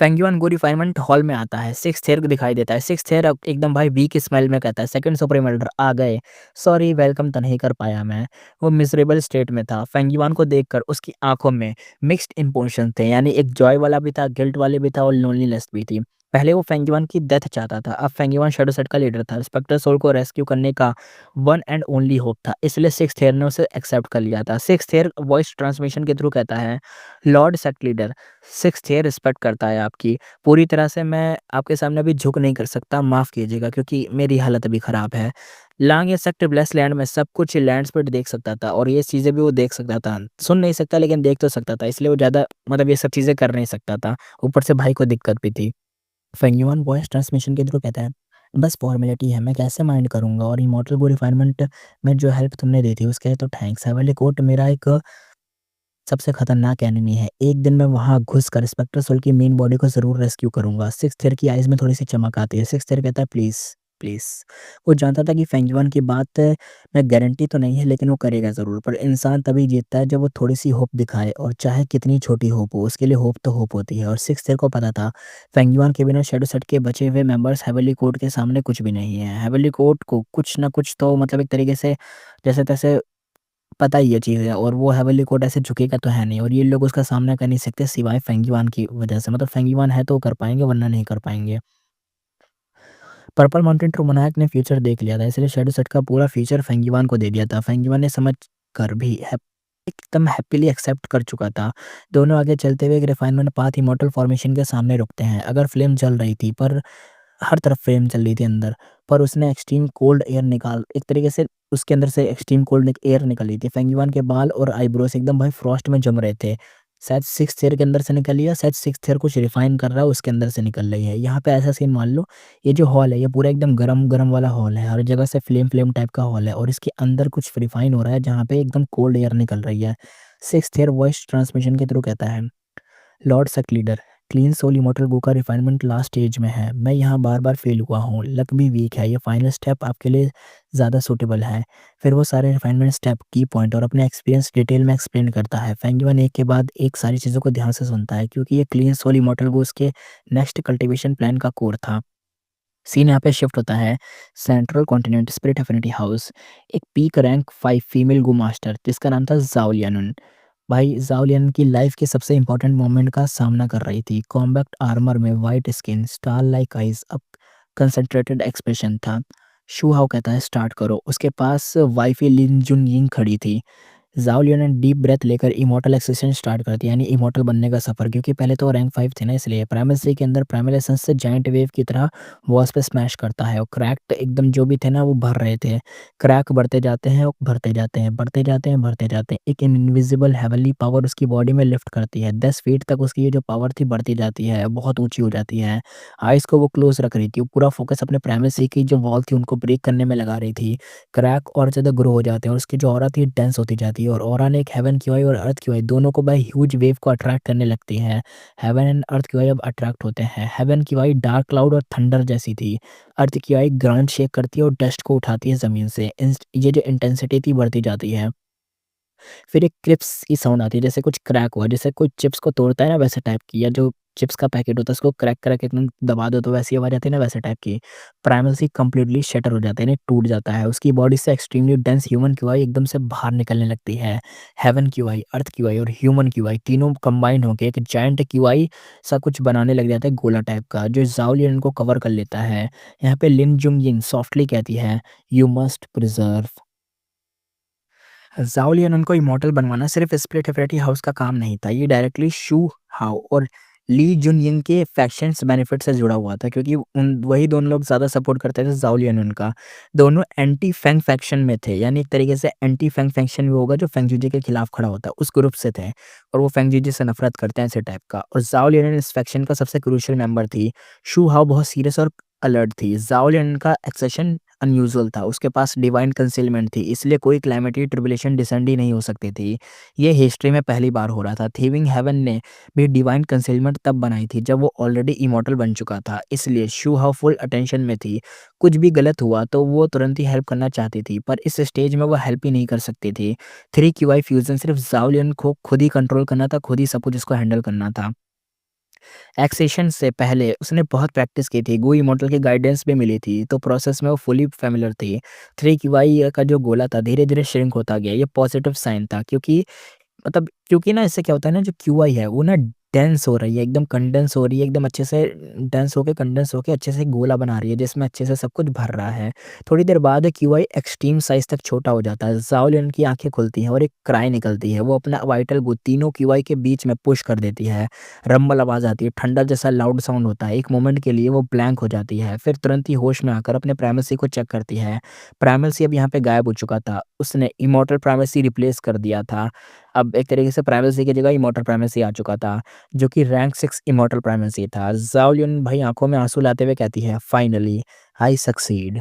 फेंग युआन गो रिफाइनमेंट हॉल में आता है, सिक्स्थ ईयर को दिखाई देता है। सिक्स्थ ईयर अब एकदम भाई वीक स्माइल में कहता है, सेकंड सुप्रीम एल्डर आ गए, सॉरी वेलकम तो नहीं कर पाया मैं। वो मिज़रेबल स्टेट में था। फेंग युआन को देखकर उसकी आँखों में मिक्स्ड इमोशंस थे, यानी एक जॉय वाला भी था, गिल्ट वाले भी था और लोनलीनेस भी थी। पहले वो फेंग युआन की डेथ चाहता था, अब फेंग युआन शैडो सेट का लीडर था, स्पेक्टर सोल को रेस्क्यू करने का वन एंड ओनली होप था, इसलिए सिक्स्थ ईयर ने उसे एक्सेप्ट कर लिया था। सिक्स्थ ईयर वॉइस ट्रांसमिशन के थ्रू कहता है, lord sect leader, sixth year respect करता है आपकी। पूरी तरह से मैं आपके सामने अभी झुक नहीं कर सकता, माफ़ कीजिएगा क्योंकि मेरी हालत अभी ख़राब है। लांग ये सेक्टर ब्लेस लैंड में सब कुछ लैंड स्पीड देख सकता था और ये चीज़ें भी वो देख सकता था। सुन नहीं सकता लेकिन देख तो सकता था, इसलिए वो ज़्यादा मतलब ये सब चीज़ें कर नहीं सकता था। ऊपर से भाई को दिक्कत भी थी। फेंगयुआन वॉइस ट्रांसमिशन के थ्रू कहता है, बस फॉर्मेलिटी है, मैं कैसे माइंड करूँगा, और इमॉर्टल को रिफाइनमेंट में जो हेल्प तुमने दी थी उसके लिए तो थैंक्स। हेवनली कोर्ट मेरा एक सबसे खतरनाक एनिमी है। एक दिन मैं वहाँ घुसकर स्पेक्टर सोल की मेन बॉडी को ज़रूर रेस्क्यू करूँगा। सिक्स्थ ईयर की आइज़ में थोड़ी-सी चमक आती है। सिक्स्थ ईयर कहता है, प्लीज़, प्लीज़। वो जानता था कि फेंगयुआन की बात में गारंटी तो नहीं है लेकिन वो करेगा ज़रूर। पर इंसान तभी जीतता है जब वो थोड़ी-सी होप दिखाए, और चाहे कितनी छोटी होप हो, उसके लिए होप तो होप होती है। और सिक्स्थ ईयर को पता था फेंगयुआन के बिना शैडो सेट के बचे हुए मेंबर्स हेवनली कोर्ट के सामने कुछ भी नहीं है। हेवनली कोर्ट को कुछ ना कुछ तो मतलब एक तरीके से जैसे-तैसे पता ही ये चीज़ है, और वो हेवनली कोर्ट ऐसे झुकेगा तो है नहीं, और ये लोग उसका सामना कर नहीं सकते सिवाय फेंगयुआन की वजह से। मतलब फेंगयुआन है तो वो कर पाएँगे वरना नहीं कर पाएँगे। पर्पल माउंटेन ट्रूमोनाक ने फ्यूचर देख लिया था, इसलिए शैडो सेट का पूरा फ्यूचर फेंगयुआन को दे दिया था। फेंगयुआन ने समझ कर भी एकदम हैप्पीली एक्सेप्ट कर चुका था। दोनों आगे चलते हुए एक रिफाइनमेंट पाथ इमॉर्टल फॉर्मेशन के सामने रुकते हैं। अगर फ्लेम जल रही थी, पर हर तरफ फ्लेम चल रही थी अंदर, पर उसने एक्सट्रीम कोल्ड एयर निकाल एक तरीके से उसके अंदर से एक्सट्रीम कोल्ड एयर निकल रही थी। फेंगयुआन के बाल और आईब्रोज एकदम भाई फ्रॉस्ट में जम रहे थे। शायद सिक्स्थ ईयर के अंदर से निकली है, शायद सिक्स्थ ईयर कुछ रिफाइन कर रहा है उसके अंदर से निकल रही है। यहाँ पे ऐसा सीन मान लो, ये जो हॉल है ये पूरा एकदम गरम-गरम वाला हॉल है, हर जगह से फ्लेम-फ्लेम टाइप का हॉल है, और इसके अंदर कुछ रिफाइन हो रहा है जहाँ पे एकदम कोल्ड एयर निकल रही है। सिक्स्थ ईयर वॉइस ट्रांसमिशन के थ्रू कहता है, lord sect leader, clean soul immortal Gu का रिफाइनमेंट लास्ट स्टेज में है। मैं यहाँ बार-बार फेल हुआ हूँ, लक भी वीक है, ये फाइनल स्टेप आपके लिए ज़्यादा सूटेबल है। फिर वो सारे रिफाइनमेंट स्टेप, की पॉइंट और अपने एक्सपीरियंस डिटेल में एक्सप्लेन करता है। फेंगयुआन एक के बाद एक सारी चीज़ों को ध्यान से सुनता है क्योंकि ये क्लीन सोल इमॉर्टल गो उसके नेक्स्ट कल्टीवेशन प्लान का कोर था। सीन यहाँ पे शिफ्ट होता है central continent spirit affinity house. एक पीक रैंक 5 फीमेल गो मास्टर जिसका नाम था ज़ाओ लियानुन। भाई ज़ाओ लियानुन की लाइफ के सबसे इंपॉर्टेंट मोमेंट का सामना कर रही थी। कॉम्बैक्ट आर्मर में white skin, star like eyes, अब कंसंट्रेटेड एक्सप्रेशन था। शू हाओ कहता है, स्टार्ट करो। उसके पास वाइफ़ी लिन जुन यिंग खड़ी थी। ज़ाओ लियन ने डीप ब्रेथ लेकर इमॉर्टल एक्सेशन स्टार्ट कर दिया, यानी इमॉर्टल बनने का सफ़र, क्योंकि पहले तो वो रैंक 5 थे ना, इसलिए प्राइमल सी के अंदर प्राइमल एसेंस से जायंट वेव की तरह वॉल्स पे स्मैश करता है, और क्रैक एकदम जो भी थे ना वो भर रहे थे। क्रैक बढ़ते जाते हैं और भरते जाते हैं, बढ़ते जाते हैं, भरते जाते हैं। एक इनविजिबल हेवनली पावर उसकी बॉडी में लिफ्ट करती है। 10 फीट तक उसकी ये जो पावर थी बढ़ती जाती है, बहुत ऊँची हो जाती है। आइज़ को वो क्लोज़ रख रही थी, वो पूरा फ़ोकस अपने प्राइमल सी की जो वॉल थी उनको ब्रेक करने में लगा रही थी। क्रैक और ज़्यादा ग्रो हो जाते हैं और उसकी जो ऑरा थी डेंस होती जाती है, और ऑरा ने एक हेवन क्यूआई और अर्थ क्यूआई दोनों को भाई ह्यूज वेव को अट्रैक्ट करने लगती है। हेवन एंड अर्थ क्यूआई अब अट्रैक्ट होते हैं। हेवन क्यूआई डार्क क्लाउड और थंडर जैसी थी। अर्थ क्यूआई ग्राउंड शेक करती है और डस्ट को उठाती है ज़मीन से। ये जो इंटेंसिटी थी बढ़ती जाती है। फिर एक क्रिप्स की साउंड आती है, जैसे कुछ क्रैक हुआ, जैसे कोई चिप्स को तोड़ता है ना वैसे टाइप की, या जो चिप्स का पैकेट होता है उसको क्रैक करके एकदम दबा दो तो वैसी आवाज़ आती है ना, वैसे टाइप की। प्राइमल सी कंप्लीटली शटर हो जाता है, यानी टूट जाता है। उसकी बॉडी से एक्सट्रीमली डेंस ह्यूमन क्यूआई एकदम से बाहर निकलने लगती है। हेवन क्यूआई, अर्थ क्यूआई और ह्यूमन क्यूआई तीनों कंबाइन होके एक जायंट क्यूआई सा कुछ बनाने लग जाता है, गोला टाइप का, जो ज़ाओ लियन को कवर कर लेता है। यहाँ पे लिन जुंग यिंग सॉफ्टली कहती है, यू मस्ट प्रिजर्व। ज़ाओ लियन उनको इमॉर्टल बनवाना सिर्फ स्प्लिट एफिनिटी हाउस का काम नहीं था, ये डायरेक्टली शू हाओ और ली जुनयिंग के फैक्शंस बेनिफिट से जुड़ा हुआ था, क्योंकि उन वही दोनों लोग ज़्यादा सपोर्ट करते थे ज़ाओ लियन उनका। दोनों एंटी फेंग फैक्शन में थे, यानी एक तरीके से एंटी फेंग फैक्शन भी होगा जो फेंग जीजी के खिलाफ खड़ा होता है, उस ग्रुप से थे, और वो फेंग जीजी से नफरत करते हैं ऐसे टाइप का। और ज़ाओ लियन इस फैक्शन का सबसे क्रूशियल मेंबर थी। शू हाओ बहुत सीरियस और अलर्ट थी। ज़ाओ लियन का एक्सेशन अनयूजुअल था, उसके पास डिवाइन कंसीलमेंट थी, इसलिए कोई कैलेमिटी ट्रिबुलेशन डिसेंड ही नहीं हो सकती थी। ये हिस्ट्री में पहली बार हो रहा था। थिविंग हेवन ने भी डिवाइन कंसीलमेंट तब बनाई थी जब वो ऑलरेडी इमॉर्टल बन चुका था, इसलिए शू हाउ फुल अटेंशन में थी। कुछ भी गलत हुआ तो वो तुरंत ही हेल्प करना चाहती थी, पर इस स्टेज में वो हेल्प ही नहीं कर सकती थी। 3 क्यूआई फ्यूजन सिर्फ ज़ाओ लियन को खुद ही कंट्रोल करना था, खुद ही सब कुछ इसको हैंडल करना था। एक्सेशन से पहले उसने बहुत प्रैक्टिस की थी, गो इमोर्टल की गाइडेंस भी मिली थी, तो प्रोसेस में वो फुली फ़ैमिलियर थी। 3 क्यूआई का जो गोला था धीरे-धीरे श्रिंक होता गया, ये पॉज़िटिव साइन था क्योंकि ना इससे क्या होता है ना जो क्यूआई है वो ना डेंस हो रही है, एकदम कंडेंस हो रही है, एकदम अच्छे से डेंस होके कंडेंस होके अच्छे से गोला बना रही है जिसमें अच्छे से सब कुछ भर रहा है। थोड़ी देर बाद क्यूआई एक्सट्रीम साइज़ तक छोटा हो जाता है। ज़ाओ लिन की आँखें खुलती हैं और एक क्राई निकलती है। वो अपना वाइटल गो तीनों क्यूआई के बीच में पुश कर देती है। रंबल आवाज़ आती है, ठंडा जैसा लाउड साउंड होता है। एक मोमेंट के लिए वो ब्लैंक हो जाती है, फिर तुरंत ही होश में आकर अपने प्राइमेसी को चेक करती है। प्राइमेसी अब यहाँ पे गायब हो चुका था। उसने इमॉर्टल प्राइमेसी रिप्लेस कर दिया था। अब एक तरीके से प्राइमेसी की जगह इमॉर्टल प्राइमेसी आ चुका था, जो कि रैंक 6 इमॉर्टल प्राइमेसी था। ज़ाओ लिन भाई आँखों में आँसू लाते हुए कहती है, फाइनली आई सक्सीड।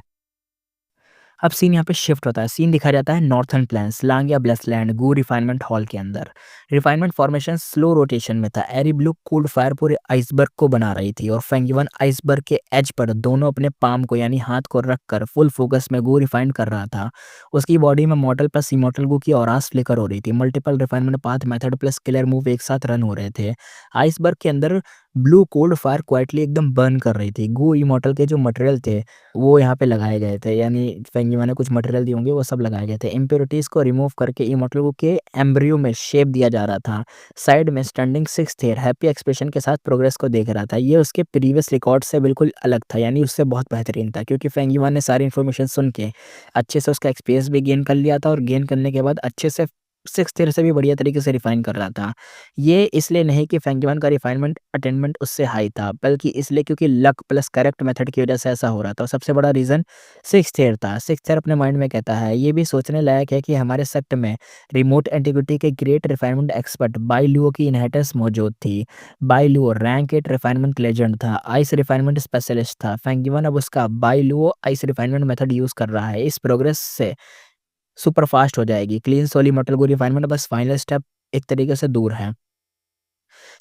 अब सीन यहाँ पे शिफ्ट होता है। सीन दिखाया जाता है नॉर्थर्न प्लेन्स, लांग या ब्लेसलैंड, गू रिफाइनमेंट हॉल के अंदर। रिफाइनमेंट फॉर्मेशन स्लो रोटेशन में था। एरी ब्लू कोल्ड फायर पूरे आइसबर्ग को बना रही थी और फेंगयुआन आइसबर्ग के एज पर दोनों अपने पाम को यानी हाथ को रखकर फुल फोकस में गू रिफाइन कर रहा था। उसकी बॉडी में मॉर्टल प्लस इमॉर्टल गू की ऑरास फ्लिकर हो रही थी। Multiple refinement path method plus killer move एक साथ रन हो रहे थे। आइसबर्ग के अंदर ब्लू कोल्ड फायर क्वाइटली एकदम बर्न कर रही थी। गू इमॉर्टल के जो मटेरियल थे वो यहाँ पे लगाए गए थे, यानी फेंगयुआ ने कुछ मटेरियल दिए होंगे वो सब लगाए गए थे। इम्प्योरिटीज़ को रिमूव करके इमॉर्टल गू के एम्ब्रियो में शेप दिया जा रहा था। साइड में standing sixth year happy expression के साथ प्रोग्रेस को देख रहा था। ये उसके प्रीवियस रिकॉर्ड से बिल्कुल अलग था, यानी उससे बहुत बेहतरीन था क्योंकि फेंगयुआ ने सारी इन्फॉर्मेशन सुन के अच्छे से उसका एक्सपीरियंस भी गेन कर लिया था और गेन करने के बाद अच्छे से सिक्स्थ ईयर से भी बढ़िया तरीके से रिफाइन कर रहा था। ये इसलिए नहीं कि फेंगयुआन का रिफाइनमेंट अटेनमेंट उससे हाई था, बल्कि इसलिए क्योंकि लक प्लस करेक्ट मेथड की वजह से ऐसा हो रहा था और सबसे बड़ा रीज़न सिक्स्थ ईयर था। सिक्स्थ ईयर अपने माइंड में कहता है, ये भी सोचने लायक है कि हमारे सेक्ट में रिमोट एंटिक्विटी के great refinement expert by Luo की इनहेरिटेंस मौजूद थी। By Luo rank 8 refinement legend था, आइस रिफाइनमेंट स्पेशलिस्ट था। फेंगयुआन अब उसका by Luo ice refinement method use कर रहा है। इस प्रोग्रेस से सुपर फास्ट हो जाएगी। क्लीन सोली मॉडल को रिफाइनमेंट बस फाइनल स्टेप एक तरीके से दूर है।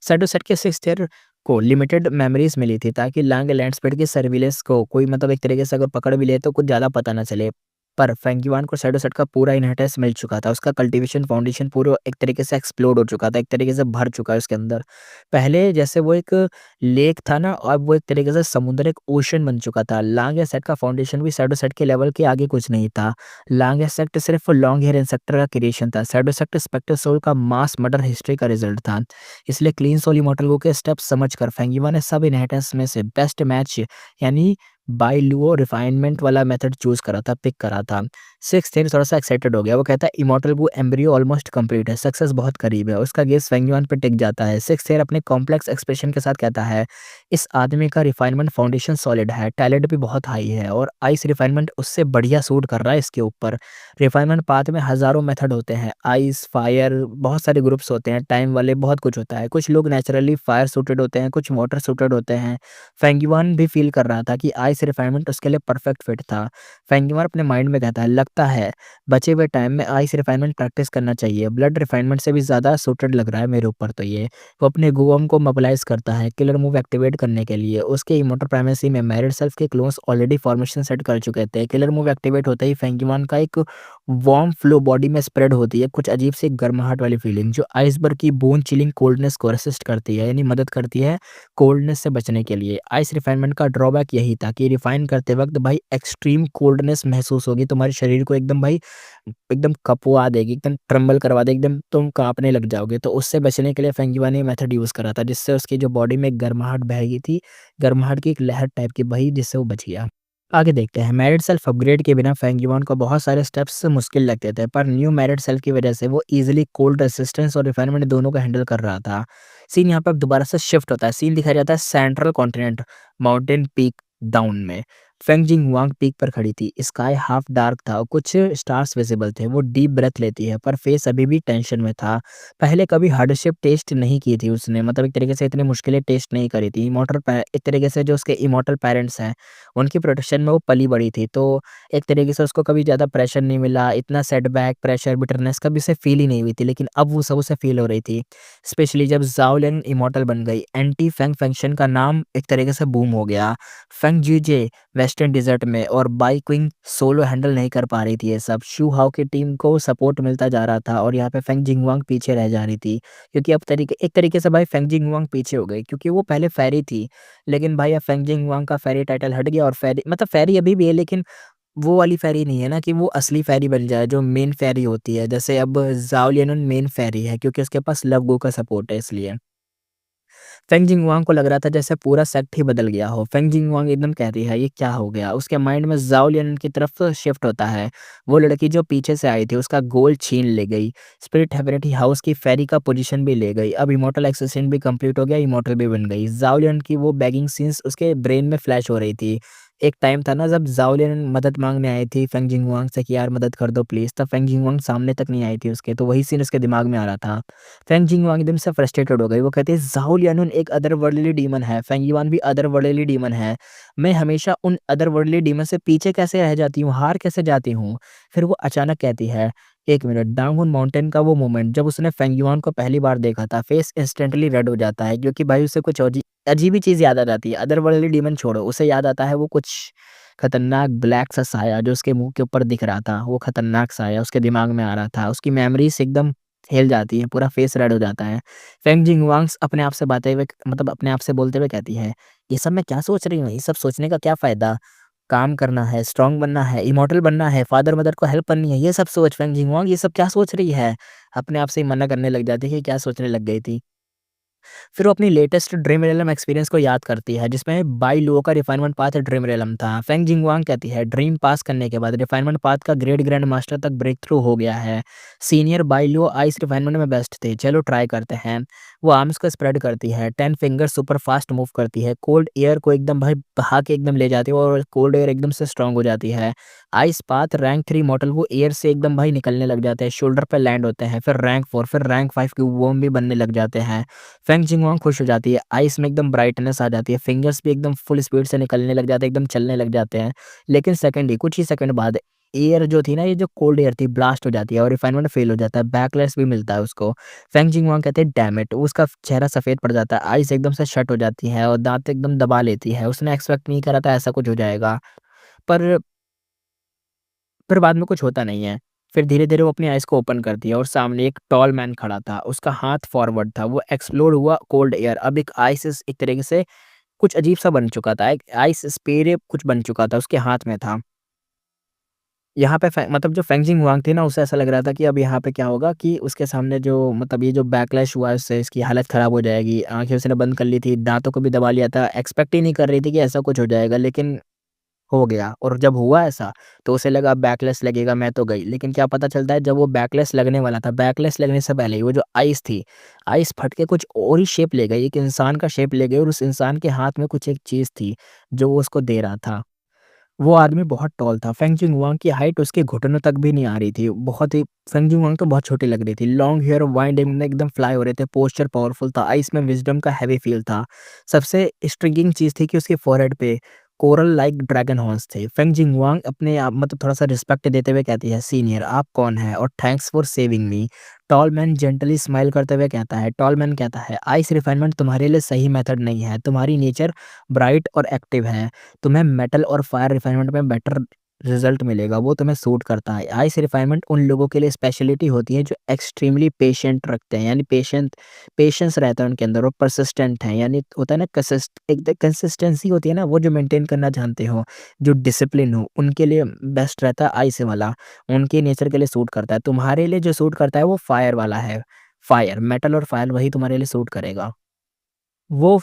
शैडो सेट के सिक्स्थ ईयर को लिमिटेड मेमोरीज मिली थी ताकि लैंग लैंडस्पेड की सर्विलेंस को कोई एक तरीके से अगर पकड़ भी ले तो कुछ ज़्यादा पता ना चले। पर फेंगयुआन को शैडो सेट का पूरा इनहेरिटेंस मिल चुका था। उसका कल्टीवेशन फाउंडेशन पूरा एक तरीके से एक्सप्लोड हो चुका था, एक तरीके से भर चुका है उसके अंदर। पहले जैसे वो एक लेक था ना, अब वो एक तरीके से समुद्र, एक ओशन बन चुका था। लांग सेट का फाउंडेशन भी शैडो सेट के लेवल के आगे कुछ नहीं था। लांग सेट सिर्फ लॉन्ग हेयर इंसेक्टर का क्रिएशन था। शैडो सेट स्पेक्टर सोल का मास मर्डर हिस्ट्री का रिजल्ट था। इसलिए क्लीन सोल इमॉर्टल गो के स्टेप्स समझकर फेंगयुआ ने सब इनहेरिटेंस में से बेस्ट मैच यानी बाय लुओ रिफाइनमेंट वाला मेथड चूज़ करा था, पिक करा था। सिक्स्थ ईयर थोड़ा-सा एक्साइटेड हो गया। वो कहता है इमॉर्टल गो एम्ब्रियो ऑलमोस्ट कंप्लीट है, सक्सेस बहुत करीब है। उसका गेस फेंगयुआन पे टिक जाता है। सिक्स्थ ईयर अपने कॉम्प्लेक्स एक्सप्रेशन के साथ कहता है, इस आदमी का रिफाइनमेंट फाउंडेशन सॉलिड है, टैलेंट भी बहुत हाई है और आइस रिफाइनमेंट उससे बढ़िया सूट कर रहा है इसके ऊपर। रिफाइनमेंट पाथ में हज़ारों मेथड होते हैं, आइस, फायर, बहुत सारे ग्रुप्स होते हैं, टाइम वाले बहुत कुछ होता है। कुछ लोग नेचुरली फायर सूटेड होते हैं, कुछ वाटर सूटेड होते हैं। फेंगयुआन भी फ़ील कर रहा था कि आइस रिफाइनमेंट उसके लिए परफेक्ट फिट था। फेंगयुआन अपने माइंड में कहता है, लगता है बचे हुए टाइम में आइस रिफाइनमेंट प्रैक्टिस करना चाहिए। ब्लड रिफाइनमेंट से भी ज़्यादा सूटेड लग रहा है मेरे ऊपर तो ये। वो अपने गुआम को मोबिलाइज़ करता है किलर मूव एक्टिवेट करने के लिए। उसके इमोर्टल प्राइमेसी में मैरिड सेल्फ के क्लोन्स ऑलरेडी फॉर्मेशन सेट कर चुके थे। किलर मूव एक्टिवेट होते ही फेंगयुआन का एक वार्म फ्लो बॉडी में स्प्रेड होती है, कुछ अजीब सी गर्माहट वाली फीलिंग जो आइसबर्ग की बोन चिलिंग कोल्डनेस को रेसिस्ट करती है, यानी मदद करती है कोल्डनेस से बचने के लिए। आइस रिफाइनमेंट का ड्रॉबैक यही था कि रिफाइन करते वक़्त भाई एक्सट्रीम कोल्डनेस महसूस होगी, तुम्हारे शरीर को एकदम भाई एकदम कँपवा देगी, एकदम ट्रम्बल करवा देगी, एकदम तुम काँपने लग जाओगे। तो उससे बचने के लिए फेंगयुआ ने ये मेथड यूज़ करा था, जिससे उसकी जो बॉडी में गर्माहट बह गई थी, गर्माहट की एक लहर टाइप की बही जिससे वो बच गया। आगे देखते हैं, मैरिड सेल्फ अपग्रेड के बिना फेंगयुआन को बहुत सारे स्टेप्स मुश्किल लगते थे, पर न्यू मैरिड सेल्फ की वजह से वो ईज़िली कोल्ड रेजिस्टेंस और रिफाइनमेंट दोनों को हैंडल कर रहा था। सीन यहाँ पे अब दोबारा से शिफ्ट होता है, सीन दिखाया जाता है central continent mountain peak down में। फेंग जिंगवांग पीक पर खड़ी थी, स्काई हाफ डार्क था और कुछ स्टार्स विजिबल थे। वो डीप ब्रेथ लेती है पर फेस अभी भी टेंशन में था। पहले कभी हार्डशिप टेस्ट नहीं की थी उसने, एक तरीके से इतनी मुश्किलें टेस्ट नहीं करी थी। एक तरीके से जो उसके इमॉर्टल पेरेंट्स हैं उनकी प्रोटेक्शन में वो पली बड़ी थी, तो एक तरीके से उसको कभी ज़्यादा प्रेशर नहीं मिला, इतना सेटबैक, प्रेशर, बिटरनेस कभी उसे फ़ील ही नहीं हुई थी। लेकिन अब वो सब उसे फ़ील हो रही थी, स्पेशली जब ज़ाओ लिन इमॉर्टल बन गई। एंटी फेंग फंक्शन का नाम एक तरीके से बूम हो गया। फेंग जीजे वेस्टर्न डेज़र्ट में और बाई क्विंग सोलो हैंडल नहीं कर पा रही थी ये सब। शू हाओ की टीम को सपोर्ट मिलता जा रहा था और यहाँ पे फेंग जिंगवांग पीछे रह जा रही थी। क्योंकि अब एक तरीके से भाई फेंग जिंगवांग पीछे हो गई क्योंकि वो पहले फेरी थी। लेकिन भाई अब फेंग जिंगवांग का फेरी टाइटल हट गया और फेरी मतलब फेरी अभी भी है लेकिन वो वाली फेरी नहीं है ना कि वो असली फेरी बन जाए जो मेन फेरी होती है। जैसे अब ज़ाओ लियनन मेन फेरी है क्योंकि उसके पास लव गो का सपोर्ट है इसलिए। फेंग जिंगवांग को लग रहा था जैसे पूरा सेट ही बदल गया हो। फेंग जिंगवांग एकदम कहती है ये क्या हो गया? उसके माइंड में ज़ाओ लियनन की तरफ शिफ्ट होता है। वो लड़की जो पीछे से आई थी उसका गोल्ड छीन ले गई। स्पिरिट हेवेनिटी हाउस की फेरी का पोजीशन भी ले गई। अब इमॉर्टल एक्सटेंशन भी कंप्लीट हो गया, इमॉर्टल भी बन गई। ज़ाओ लियनन की वो बेगिंग सीन्स उसके ब्रेन में फ्लैश हो रही थी। एक टाइम था ना जब ज़ाओ लियनन मदद माँगने आई थी फेंग जिंगवांग से कि यार मदद कर दो प्लीज़, तब फेंग जिंगवांग सामने तक नहीं आई थी उसके, तो वही सीन उसके दिमाग में आ रहा था। फेंग जिंगवांग एकदम से फ्रस्ट्रेटेड हो गई। वो कहती है ज़ाओ लियानुन एक अदरवर्ल्डली डीमन है, फेंग युआन भी अदरवर्ल्डली डीमन है। मैं हमेशा उन अदरवर्ल्डली डीमन से पीछे कैसे रह जाती हूँ, हार कैसे जाती हूँ? फिर वो अचानक कहती है, "1 मिनट।" डांगुन माउंटेन का वो मोमेंट जब उसने फेंग युआन को पहली बार देखा था, फेस इंस्टेंटली रेड हो जाता है क्योंकि भाई उसे कुछ अजीब ही चीज़ याद आ जाती है। अदरवर्ल्डली डीमन छोड़ो, उसे याद आता है वो कुछ खतरनाक ब्लैक सा साया जो उसके मुँह के ऊपर दिख रहा था, वो खतरनाक साया उसके दिमाग में आ रहा था। उसकी मेमोरीज़ एकदम हिल जाती हैं, पूरा फेस रेड हो जाता है। फेंग जिंगवांग्स अपने आप से बातें हुए मतलब अपने आप से बोलते हुए कहती है, "ये सब मैं क्या सोच रही हूँ? ये सब सोचने का क्या फ़ायदा? काम करना है, स्ट्रॉन्ग बनना है, इमॉर्टल बनना है, फादर-मदर को हेल्प करनी है, ये सब सोच फेंग जिंगवांग ये सब क्या सोच रही है?" अपने आप से ही मना करने लग जाती है कि क्या सोचने लग गई थी। फिर वो अपनी लेटेस्ट ड्रीम रियलम एक्सपीरियंस को याद करती है जिसमें बाई लुओ का रिफाइनमेंट पाथ ड्रीम रियलम था। फेंग जिंगवांग कहती है ड्रीम पास करने के बाद रिफाइनमेंट पाथ का ग्रेट ग्रैंड मास्टर तक ब्रेक थ्रू हो गया है। Senior by Luo ice refinement में बेस्ट थे, चलो ट्राई करते हैं। वो आर्म्स को स्प्रेड करती है, 10 फिंगर सुपर फास्ट मूव करती है, कोल्ड एयर को एकदम भाई बहा के एकदम ले जाती है और कोल्ड एयर एकदम से स्ट्रांग हो जाती है। आइस पाथ रैंक 3 मॉडल वो एयर से एकदम भाई निकलने लग जाते हैं, शोल्डर पे लैंड होते हैं, फिर रैंक 4 फिर रैंक 5 की वॉर्म भी बनने लग जाते हैं। फेंग जिंगवांग खुश हो जाती है, आइस में एकदम ब्राइटनेस आ जाती है, फिंगर्स भी एकदम फुल स्पीड से निकलने लग जाते हैं, एकदम चलने लग जाते हैं। लेकिन कुछ ही सेकंड बाद एयर जो थी ना, ये जो कोल्ड एयर थी ब्लास्ट हो जाती है और रिफाइनमेंट फेल हो जाता है, बैकलैश भी मिलता है उसको। फेंग जिंगवांग कहते हैं डैम इट! उसका चेहरा सफ़ेद पड़ जाता है, आइस एकदम से शट हो जाती है और दाँत एकदम दबा लेती है। उसने एक्सपेक्ट नहीं करा था ऐसा कुछ हो जाएगा। पर फिर बाद में कुछ होता नहीं है। फिर धीरे-धीरे वो अपनी आइज़ को ओपन करती है और सामने एक टॉल मैन खड़ा था। उसका हाथ फॉरवर्ड था। वो एक्सप्लोड हुआ कोल्ड एयर। अब एक आइस एक तरीके से कुछ अजीब-सा बन चुका था। एक आइस स्पेरे कुछ बन चुका था, उसके हाथ में था। यहाँ पे मतलब जो फेंग जिंगवांग थी ना, उसे ऐसा लग रहा था कि अब यहाँ पे क्या होगा कि उसके सामने जो मतलब ये जो बैकलैश हुआ है उससे इसकी हालत ख़राब हो जाएगी। आँखें उसने बंद कर ली थी, दाँतों को भी दबा लिया था। एक्सपेक्ट ही नहीं कर रही थी कि ऐसा कुछ हो जाएगा लेकिन हो गया। और जब हुआ ऐसा, तो उसे लगा बैकलेस लगेगा मैं तो गई। लेकिन क्या पता चलता है जब वो बैकलेस लगने वाला था, बैकलेस लगने से पहले ही वो जो आइस थी, आइस फट के कुछ और ही शेप ले गई, एक इंसान का शेप ले गई और उस इंसान के हाथ में कुछ एक चीज़ थी, जो वो उसको दे रहा था। वो आदमी बहुत टॉल था, फेंग जिनहुआंग की हाइट उसके घुटनों तक भी नहीं आ रही थी। बहुत ही फेंग जिनहुआंग तो बहुत छोटी लग रही थी। लॉन्ग हेयर वाइंड एकदम फ्लाई हो रहे थे, पोस्चर पावरफुल था, आइस में विज़डम का हेवी फ़ील था। सबसे इंट्रिगिंग चीज़ थी कि उसके फोरहेड पे कोरल लाइक ड्रैगन हॉर्न्स थे। फेंग जिनहुआंग अपने आप मतलब थोड़ा-सा रिस्पेक्ट देते हुए कहती है, "सीनियर आप कौन हैं और thanks for saving me." Tall man gently smile करते हुए कहता है टॉल मैन कहता है, "आइस रिफाइनमेंट तुम्हारे लिए सही मेथड नहीं है। तुम्हारी नेचर ब्राइट और एक्टिव है। तुम्हें मेटल और फायर रिफाइनमेंट में बेटर रिजल्ट मिलेगा, वो तुम्हें सूट करता है। आइस रिफाइनमेंट उन लोगों के लिए स्पेशलिटी होती है जो एक्सट्रीमली पेशेंट रखते हैं, यानी पेशेंस रहता है उनके अंदर और परसिस्टेंट हैं, यानी होता है ना एक कंसिस्टेंसी होती है ना, वो जो मेंटेन करना जानते हो, जो डिसिप्लिन हो, उनके लिए बेस्ट रहता है आइस वाला, उनके नेचर के लिए सूट करता है। तुम्हारे लिए जो सूट करता है वो फायर वाला है, फायर, मेटल और फायर वही तुम्हारे लिए सूट करेगा। वो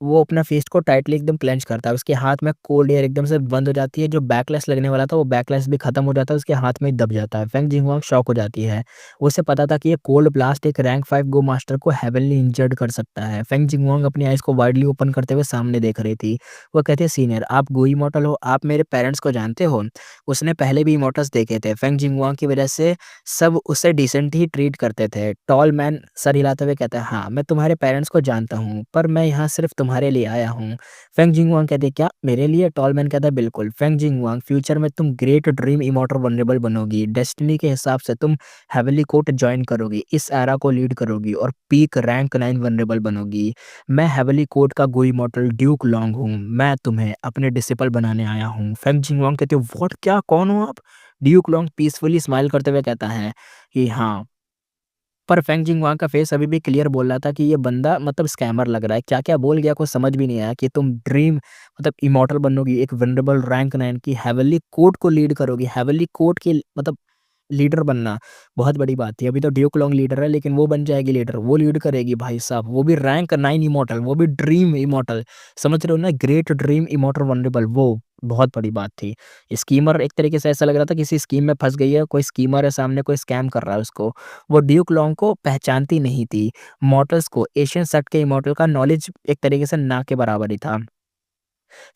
वो अपना फ़िस्ट को टाइटली एकदम क्लेंच करता है, उसके हाथ में कोल्ड एयर एकदम से बंद हो जाती है, जो बैकलैश लगने वाला था, वो बैकलैश भी खत्म हो जाता है, उसके हाथ में ही दब जाता है। फेंग जिंगहुआंग शॉक हो जाती है। उसे पता था कि ये कोल्ड ब्लास्ट एक रैंक 5 गो मास्टर को हेवीली इंजर्ड कर सकता है। फेंग जिंगहुआंग अपनी आइज़ को वाइडली ओपन करते हुए सामने देख रही थी। वो कहती है, "सीनियर, आप गो इमॉर्टल हो, आप मेरे पेरेंट्स को जानते हो?" उसने पहले भी इमॉर्टल्स देखे थे। फेंग जिंगहुआंग की वजह से सब उसे डिसेंट ही ट्रीट करते थे। टॉल मैन सर हिलाते हुए कहता है, "हाँ, मैं तुम्हारे पेरेंट्स को जानता हूँ, पर मैं यहाँ सिर्फ़ तुम्हारे लिए आया हूँ। फेंग जिंगवांग कहती है, क्या मेरे लिए? टॉल मैन कहता है, बिल्कुल। फेंग जिंगवांग, फ्यूचर में तुम ग्रेट ड्रीम इमॉर्टल वल्नरेबल बनोगी। डेस्टिनी के हिसाब से तुम हेवनली कोर्ट जॉइन करोगी, इस एरा को लीड करोगी और पीक रैंक 9 वल्नरेबल बनोगी। मैं हेवनली कोर्ट का गो इमॉर्टल ड्यूक लॉन्ग हूँ। मैं तुम्हें अपने डिसिपल बनाने आया हूँ। फेंग जिंगवांग कहती है, व्हाट? क्या? कौन हो आप? ड्यूक लॉन्ग पीसफुली स्माइल करते हुए कहता है कि हाँ, पर फेंग जिंगवांग का फेस अभी भी क्लियर बोल रहा था कि ये बंदा मतलब स्कैमर लग रहा है। क्या-क्या बोल गया कुछ समझ भी नहीं आया कि तुम ड्रीम मतलब इमॉर्टल बनोगी, एक वल्नरेबल रैंक 9 की हेवनली कोर्ट को लीड करोगी। हेवनली कोर्ट की मतलब लीडर बनना बहुत बड़ी बात थी। अभी तो ड्यूक लॉन्ग लीडर है, लेकिन वो बन जाएगी लीडर, वो लीड करेगी भाई साहब, वो भी रैंक 9 इमॉर्टल, वो भी ड्रीम इमॉर्टल। समझ रहे हो ना? ग्रेट ड्रीम इमॉर्टल वल्नरेबल, वो बहुत बड़ी बात थी। स्कीमर एक तरीके से ऐसा लग रहा था किसी स्कीम में फँस गई है, कोई स्कीमर है सामने, कोई स्कैम कर रहा है उसको। वो ड्यूक लॉन्ग को पहचानती नहीं थी। मॉर्टल्स को एशियन सेक्ट के इमॉर्टल का नॉलेज एक तरीके से ना के बराबर ही था।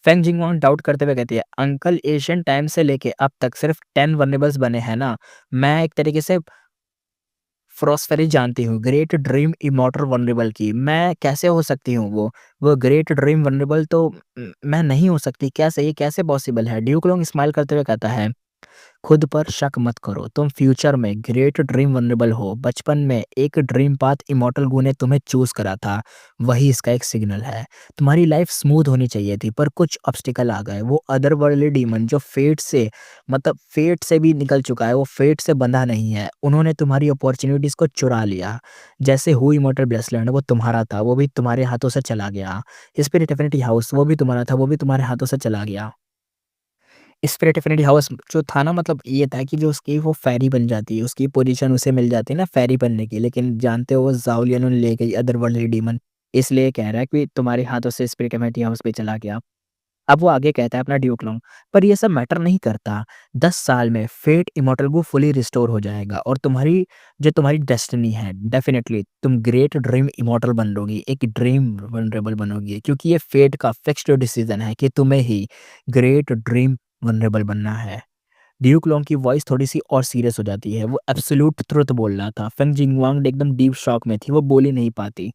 फेंग जिंगवांग डाउट करते हुए कहती है, अंकल एशियन टाइम से लेके अब तक सिर्फ 10 वल्नरेबल्स बने हैं ना। मैं एक तरीके से फ्रॉस्फेरी जानती हूँ, ग्रेट ड्रीम इमॉर्टल वल्नरेबल की। मैं कैसे हो सकती हूँ वो? वो ग्रेट ड्रीम वल्नरेबल तो मैं नहीं हो सकती। कैसे? ये कैसे पॉसिबल है? ड्यूक लोंग स्माइल करते हुए कहता है, खुद पर शक मत करो। तुम फ्यूचर में ग्रेट ड्रीम वल्नरेबल हो। बचपन में एक ड्रीम पाथ इमॉर्टल गू ने तुम्हें चूज़ करा था। वही इसका एक सिग्नल है। तुम्हारी लाइफ स्मूथ होनी चाहिए थी, पर कुछ ऑब्स्टिकल आ गए। वो अदरवर्ल्डली डीमन जो फेट से मतलब फेट से भी निकल चुका है, वो फेट से बंधा नहीं है। उन्होंने तुम्हारी अपॉर्च्युनिटीज़ को चुरा लिया। जैसे हू इमॉर्टल ब्रेसलेट वो तुम्हारा था, वो भी तुम्हारे हाथों से चला गया। स्पिरिट एफिनिटी हाउस वो भी तुम्हारा था, वो भी तुम्हारे हाथों से चला गया। स्पिरिट एफिनिटी हाउस जो था ना, मतलब ये था कि जो उसकी वो फ़ैरी बन जाती है, उसकी पोज़ीशन उसे मिल जाती है ना फ़ैरी बनने की, लेकिन जानते हो वो ज़ाओलियन उन्हें ले गई अदरवर्ल्डली डीमन, इसलिए कह रहा है कि तुम्हारे हाथों से स्पिरिट एफिनिटी हाउस पे चला गया। अब वो आगे कहता है अपना ड्यूक लॉन्ग, पर ये सब मैटर नहीं करता। 10 साल में फेट इमॉर्टल को फुली रिस्टोर हो जाएगा और तुम्हारी डेस्टिनी है, डेफ़िनिटली तुम ग्रेट ड्रीम इमॉर्टल बन लोगी, एक ड्रीम वल्नरेबल बनोगी, क्योंकि ये फेट का फिक्स्ड डिसीज़न है कि तुम्हें ही ग्रेट ड्रीम वल्नरेबल बनना है। ड्यूक लॉन्ग की वॉइस थोड़ी-सी और सीरियस हो जाती है, वो एब्सोल्यूट ट्रुथ बोल रहा था। फेंग जिंगवांग एकदम डीप शॉक में थी, वो बोल ही नहीं पाती।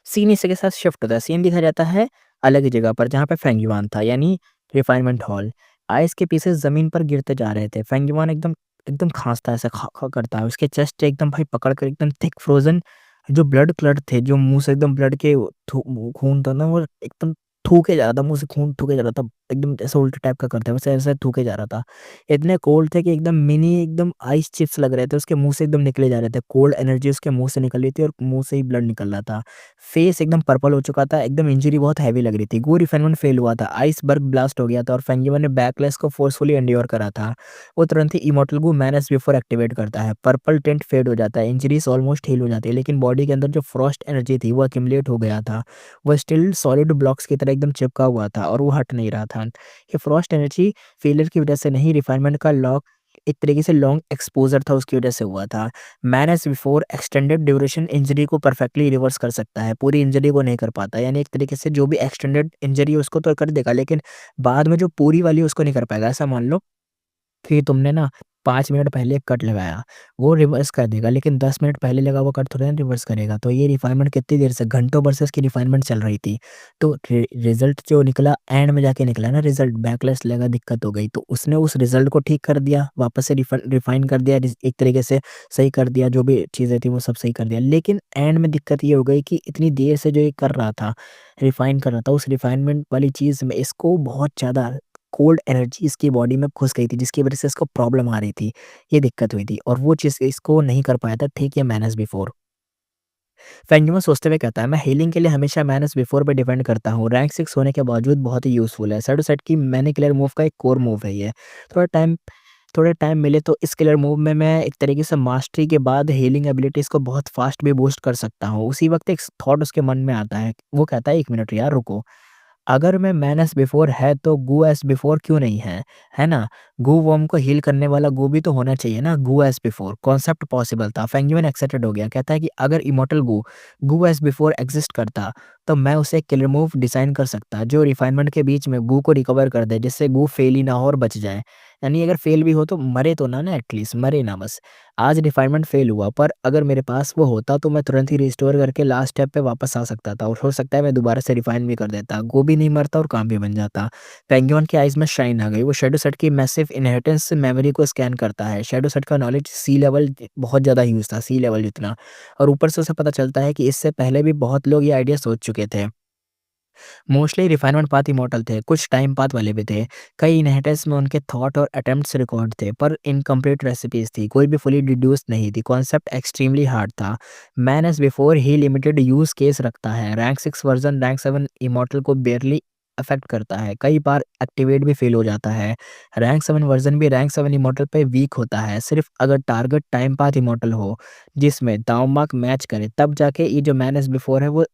सीन इसी के साथ शिफ्ट होता है, सीन दिखाया जाता है अलग ही जगह पर जहाँ पे फेंग युआन था, यानी रिफाइनमेंट हॉल। आइस के पीसेस ज़मीन पर गिरते जा रहे थे। फेंग युआन एकदम एकदम खाँसता है, ऐसा खा-खा करता है। उसके चेस्ट से एकदम भाई पकड़ कर एकदम थिक फ्रोज़न जो ब्लड क्लट थे, जो मुँह से एकदम ब्लड के खून था ना, वो एकदम थूके जा रहा था, मुँह से खून थूके जा रहा था। एकदम जैसे उल्टे टाइप का करते हैं, वैसे ऐसे थूके जा रहा था। इतने कोल्ड थे कि एकदम मिनी एकदम आइस चिप्स लग रहे थे, उसके मुँह से एकदम निकले जा रहे थे। कोल्ड एनर्जी उसके मुँह से निकल रही थी और मुँह से ही ब्लड निकल रहा था। फेस एकदम पर्पल हो चुका था, एकदम इंजरी बहुत हेवी लग रही थी। गो रिफाइनमेंट फेल हुआ था, आइसबर्ग ब्लास्ट हो गया था और फेंगिवन ने बैकलैश को फोर्सफुली एंड्योर करा था। वो तुरंत ही immortal Gu man as before activate करता है, पर्पल टिंट फेड हो जाता है, इंजरीज़ ऑलमोस्ट हील हो जाती है, लेकिन बॉडी के अंदर जो फ्रॉस्ट एनर्जी थी वो एक्युमुलेट हो गया था। वो स्टिल सॉलिड ब्लॉक्स की तरह एकदम चिपका हुआ था और वो हट नहीं रहा था। ये फ्रॉस्ट एनर्जी फेलियर की वजह से नहीं, रिफाइनमेंट का लॉक एक तरीके से लॉन्ग एक्सपोज़र था उसकी वजह से हुआ था। Man as before extended duration injury को परफेक्टली रिवर्स कर सकता है, पूरी इंजरी को नहीं कर पाता। यानी एक तरीके से जो भी एक्सटेंडेड इंजरी है उसको तो कर देगा, लेकिन बाद में जो पूरी वाली है उसको नहीं कर पाएगा। ऐसा मान लो कि तुमने ना 5 मिनट पहले कट लगाया, वो रिवर्स कर देगा, लेकिन 10 मिनट पहले लगा हुआ कट थोड़ी ना रिवर्स करेगा। तो ये रिफाइनमेंट कितनी देर से घंटों भर से इसकी रिफाइनमेंट चल रही थी। तो रिज़ल्ट जो निकला एंड में जाके निकला ना रिज़ल्ट, बैकलैश लगा, दिक्कत हो गई। तो उसने उस रिज़ल्ट को ठीक कर दिया, वापस से रिफाइन कर दिया, एक तरीके से सही कर दिया, जो भी चीज़ें थी वो सब सही कर दिया। लेकिन एंड में दिक्कत ये हो गई कि इतनी देर से जो ये कर रहा था, रिफाइन कर रहा था, उस रिफाइनमेंट वाली चीज़ में इसको बहुत ज़्यादा कोल्ड एनर्जी इसकी बॉडी में घुस गई थी, जिसकी वज़ह से इसको प्रॉब्लम आ रही थी। ये दिक्कत हुई थी और वो चीज़ इसको नहीं कर पाया था ठीक है मैन एज़ बिफोर। फेंगुमा सोचते हुए कहता है, मैं हीलिंग के लिए हमेशा मैन एज़ बिफोर पे डिपेंड करता हूँ। रैंक 6 होने के बावजूद बहुत ही यूज़फुल है। साइड टू साइड की मैनी किलर मूव का एक कोर मूव है ये। थोड़ा टाइम थोड़ा टाइम मिले तो इस किलर मूव में मैं एक तरीके से मास्टरी के बाद हीलिंग एबिलिटीज़ को बहुत फ़ास्ट भी बूस्ट कर सकता हूँ। उसी वक़्त एक थॉट उसके मन में आता है। वो कहता है, 1 मिनट यार रुको। अगर मैं मैन एज़ बिफोर है तो गो एज़ बिफोर क्यों नहीं है? है ना? गो वर्म को हील करने वाला गो भी तो होना चाहिए ना, गो एज़ बिफोर कॉन्सेप्ट पॉसिबल था। फेंगुइन एक्साइटेड हो गया, कहता है कि अगर इमॉर्टल गो एज़ बिफोर एक्सिस्ट करता तो मैं उसे किलर मूव डिज़ाइन कर सकता जो रिफाइनमेंट के बीच में गू को रिकवर कर दे, जिससे गू फेल ही ना हो और बच जाए। यानी अगर फेल भी हो तो मरे तो ना एटलीस्ट, मरे ना बस। आज रिफाइनमेंट फेल हुआ, पर अगर मेरे पास वो होता तो मैं तुरंत ही रिस्टोर करके लास्ट स्टेप पे वापस आ सकता था और हो सकता है मैं दोबारा से रिफाइन भी कर देता। गो भी नहीं मरता और काम भी बन जाता। पेंगुइन की आइज़ में शाइन आ गई। वो शैडो सेट की मैसिव इनहेरिटेंस मेमोरी को स्कैन करता है। शैडो सेट का नॉलेज सी लेवल बहुत ज़्यादा यूज़ था, सी लेवल जितना। और ऊपर से उसे पता चलता है कि इससे पहले भी बहुत लोग ये आइडिया सोच चुके थे। मोस्टली रिफाइनमेंट पाथ इमॉर्टल थे, कुछ टाइम पाथ वाले भी थे। कई इनहेरिटेंस में उनके थॉट और अटेम्प्ट्स रिकॉर्ड थे, पर इनकम्प्लीट रेसिपीज़ थी, कोई भी फुली डिड्यूस्ड नहीं थी। कॉन्सेप्ट एक्सट्रीमली हार्ड था। Man as before he limited use case रखता है। रैंक 6 वर्ज़न रैंक 7 इमॉर्टल को बेयरली अफ़ेक्ट करता है, कई बार एक्टिवेट भी फ़ेल हो जाता है। रैंक 7 वर्ज़न भी रैंक 7 इमॉर्टल पे वीक होता है, सिर्फ़ अगर टारगेट टाइम पाथ इमॉर्टल हो, जिसमें दाव-मार्क मैच करे, तब जाके ये जो मैन एज़ बिफोर है वो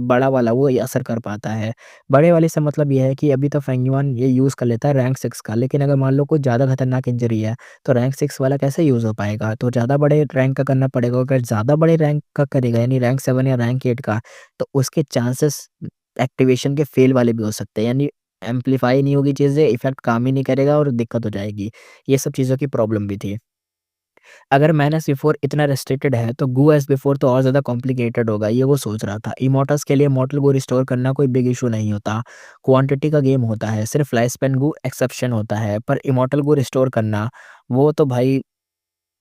बड़ा वाला वो ये असर कर पाता है। बड़े वाले से मतलब ये है कि अभी तो फेंगयुआन ये यूज़ कर लेता है रैंक 6 का, लेकिन अगर मान लो कुछ ज़्यादा खतरनाक इंजरी है, तो रैंक 6 वाला कैसे यूज़ हो पाएगा? तो ज़्यादा बड़े रैंक का करना पड़ेगा। अगर ज़्यादा बड़े रैंक का करेगा यानी रैंक 7 या रैंक 8 का, तो उसके चांसेस एक्टिवेशन के फेल वाले भी हो सकते हैं। यानी एम्प्लीफाई नहीं होगी चीज़ें, इफ़ेक्ट काम ही नहीं करेगा और दिक्कत हो जाएगी। ये सब चीज़ों की प्रॉब्लम भी थी। अगर मैन एज़ बिफोर इतना रिस्ट्रिक्टेड है, तो गो एज़ बिफोर तो और ज़्यादा कॉम्प्लिकेटेड होगा, ये वो सोच रहा था। इमॉर्टल्स के लिए मॉर्टल को रिस्टोर करना कोई बिग इश्यू नहीं होता। क्वांटिटी का गेम होता है, सिर्फ लाइफ स्पैन गो एक्सेप्शन होता है, पर इमॉर्टल को रिस्टोर करना, वो तो भाई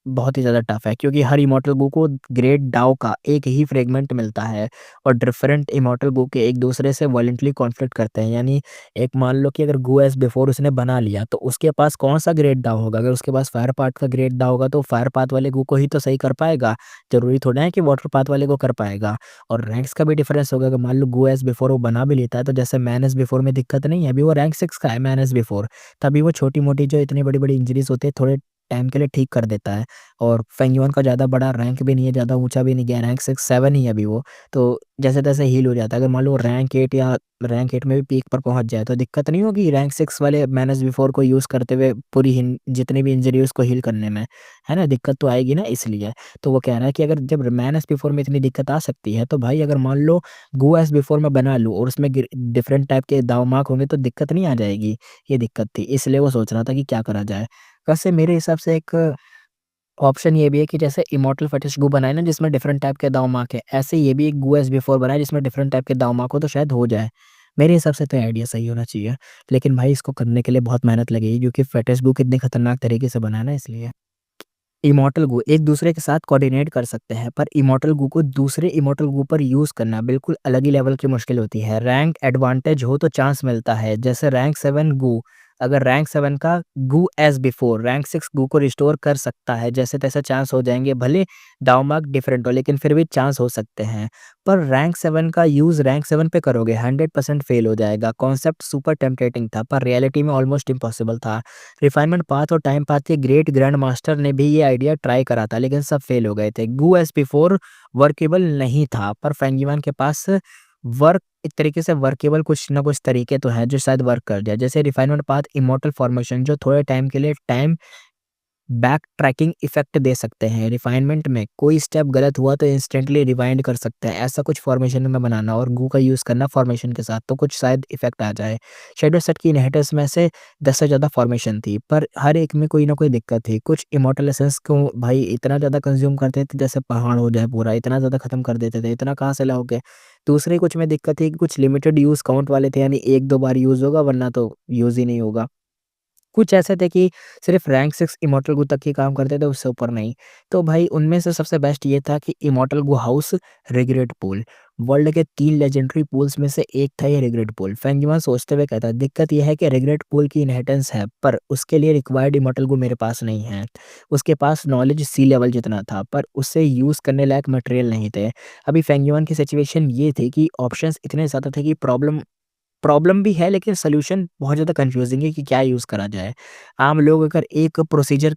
बहुत ही ज़्यादा टफ है, क्योंकि हर इमॉर्टल बुक को ग्रेट डाउ का एक ही फ्रेगमेंट मिलता है और डिफरेंट इमॉर्टल बुक के एक दूसरे से वॉलेंटली कॉन्फ्लिक्ट करते हैं। यानी एक मान लो कि अगर गो एज़ बिफोर उसने बना लिया, तो उसके पास कौन-सा ग्रेट डाउ होगा? अगर उसके पास फायर पाथ का ग्रेट डाउ होगा, तो फायर पाथ वाले गो को ही तो सही कर पाएगा। ज़रूरी थोड़ा है कि वाटर पाथ वाले को कर पाएगा। और रैंक्स का भी डिफरेंस होगा। अगर मान लो गो एज़ बिफोर वो बना भी लेता है, तो जैसे मैन एज़ बिफोर में दिक्कत नहीं है, अभी वो रैंक 6 का है मैन एज़ बिफोर, तभी वो छोटी-मोटी जो इतनी बड़ी-बड़ी इंजरीज़ होती है, थोड़े टाइम के लिए ठीक कर देता है। और फेंगयुआन का ज़्यादा बड़ा रैंक भी नहीं है, ज़्यादा ऊँचा भी नहीं गया, रैंक 6-7 ही है अभी वो। तो जैसे-तैसे हील हो जाता है। अगर मान लो रैंक 8 या रैंक 8 में भी पीक पर पहुँच जाए, तो दिक्कत नहीं होगी रैंक 6 वाले मैन एज़ बिफोर को यूज़ करते हुए पूरी हिन जितनी भी इंजरी है उसको हील करने में, है ना? दिक्कत तो आएगी ना इसलिए। तो वो कह रहा है कि अगर जब मैन एज़ बिफोर में इतनी दिक्कत आ सकती है, तो भाई अगर मान लो गो एज़ बिफोर मैं बना लूँ और उसमें डिफरेंट टाइप के दाँव मार्क होंगे तो दिक्कत नहीं आ जाएगी? ये दिक्कत थी, इसलिए वो सोच रहा था कि क्या करा जाए? वैसे मेरे हिसाब से एक ऑप्शन ये भी है कि जैसे इमॉर्टल फेटिश गो बनाए ना जिसमें डिफरेंट टाइप के दाव मार्क है, ऐसे ये भी एक गो एज़ बिफोर बनाए जिसमें डिफरेंट टाइप के दाव मार्क हो तो शायद हो जाए। मेरे हिसाब से तो ये आइडिया सही होना चाहिए। लेकिन भाई इसको करने के लिए बहुत मेहनत लगेगी, क्योंकि फेटिश गो कितने खतरनाक तरीके से बना है ना इसलिए। इमॉर्टल गो एक दूसरे के साथ कोऑर्डिनेट कर सकते हैं, पर इमॉर्टल गो को दूसरे इमॉर्टल गो पर यूज़ करना बिल्कुल अलग ही लेवल की मुश्किल होती है। रैंक एडवांटेज हो तो चांस मिलता है, जैसे रैंक 7 गो, अगर रैंक 7 का गो एज़ बिफोर रैंक 6 गो को रिस्टोर कर सकता है, जैसे-तैसे चांस हो जाएँगे, भले दाव मार्क डिफरेंट हो लेकिन फिर भी चांस हो सकते हैं। पर रैंक 7 का यूज़ रैंक 7 पे करोगे 100% फेल हो जाएगा। कॉन्सेप्ट सुपर टेम्पटेटिंग था, पर रियलिटी में ऑलमोस्ट इम्पॉसिबल था। रिफाइनमेंट पाथ और टाइम पाथ के ग्रेट ग्रैंड मास्टर ने भी ये आइडिया ट्राई करा था, लेकिन सब फेल हो गए थे। गो एज़ बिफोर वर्केबल नहीं था, पर फेंगयुआन के पास वर्क एक तरीके से वर्केबल कुछ ना कुछ तरीके तो हैं जो शायद वर्क कर जाए। जैसे रिफाइनमेंट पाथ इमॉर्टल फॉर्मेशन, जो थोड़े टाइम के लिए टाइम बैक ट्रैकिंग इफ़ेक्ट दे सकते हैं। रिफाइनमेंट में कोई स्टेप गलत हुआ तो इंस्टेंटली रिवाइंड कर सकते हैं। ऐसा कुछ फॉर्मेशन में बनाना और गू का यूज़ करना फॉर्मेशन के साथ, तो कुछ शायद इफ़ेक्ट आ जाए। शैडो सेट की इनहेरिटेंस में से 10 से ज़्यादा फॉर्मेशन थी, पर हर एक में कोई ना कोई दिक्कत थी। कुछ इमॉर्टल एसेंस को भाई इतना ज़्यादा कंज़्यूम करते थे जैसे पहाड़ हो जाए पूरा, इतना ज़्यादा ख़त्म कर देते थे, इतना कहाँ से लाओगे? दूसरे कुछ में दिक्कत थी कि कुछ लिमिटेड यूज़ काउंट वाले थे, यानी 1-2 बार यूज़ होगा वरना तो यूज़ ही नहीं होगा। कुछ ऐसे थे कि सिर्फ़ रैंक 6 इमॉर्टल गो तक ही काम करते थे, उससे ऊपर नहीं। तो भाई उनमें से सबसे बेस्ट ये था कि इमॉर्टल गो हाउस रिग्रेट पूल। वर्ल्ड के 3 लेजेंडरी पूल्स में से एक था ये रिग्रेट पूल। फेंगयुआन सोचते हुए कहता है, दिक्कत ये है कि रिग्रेट पूल की इनहेरिटेंस है, पर उसके लिए रिक्वायर्ड इमॉर्टल गो मेरे पास नहीं है। उसके पास नॉलेज सी लेवल जितना था, पर उसे यूज़ करने लायक मटेरियल नहीं थे। अभी फेंगयुआन की सिचुएशन ये थी कि ऑप्शंस इतने ज़्यादा थे कि प्रॉब्लम प्रॉब्लम भी है, लेकिन सॉल्यूशन बहुत ज़्यादा कन्फ्यूज़िंग है कि क्या यूज़ करा जाए। आम लोग अगर एक प्रोसीजर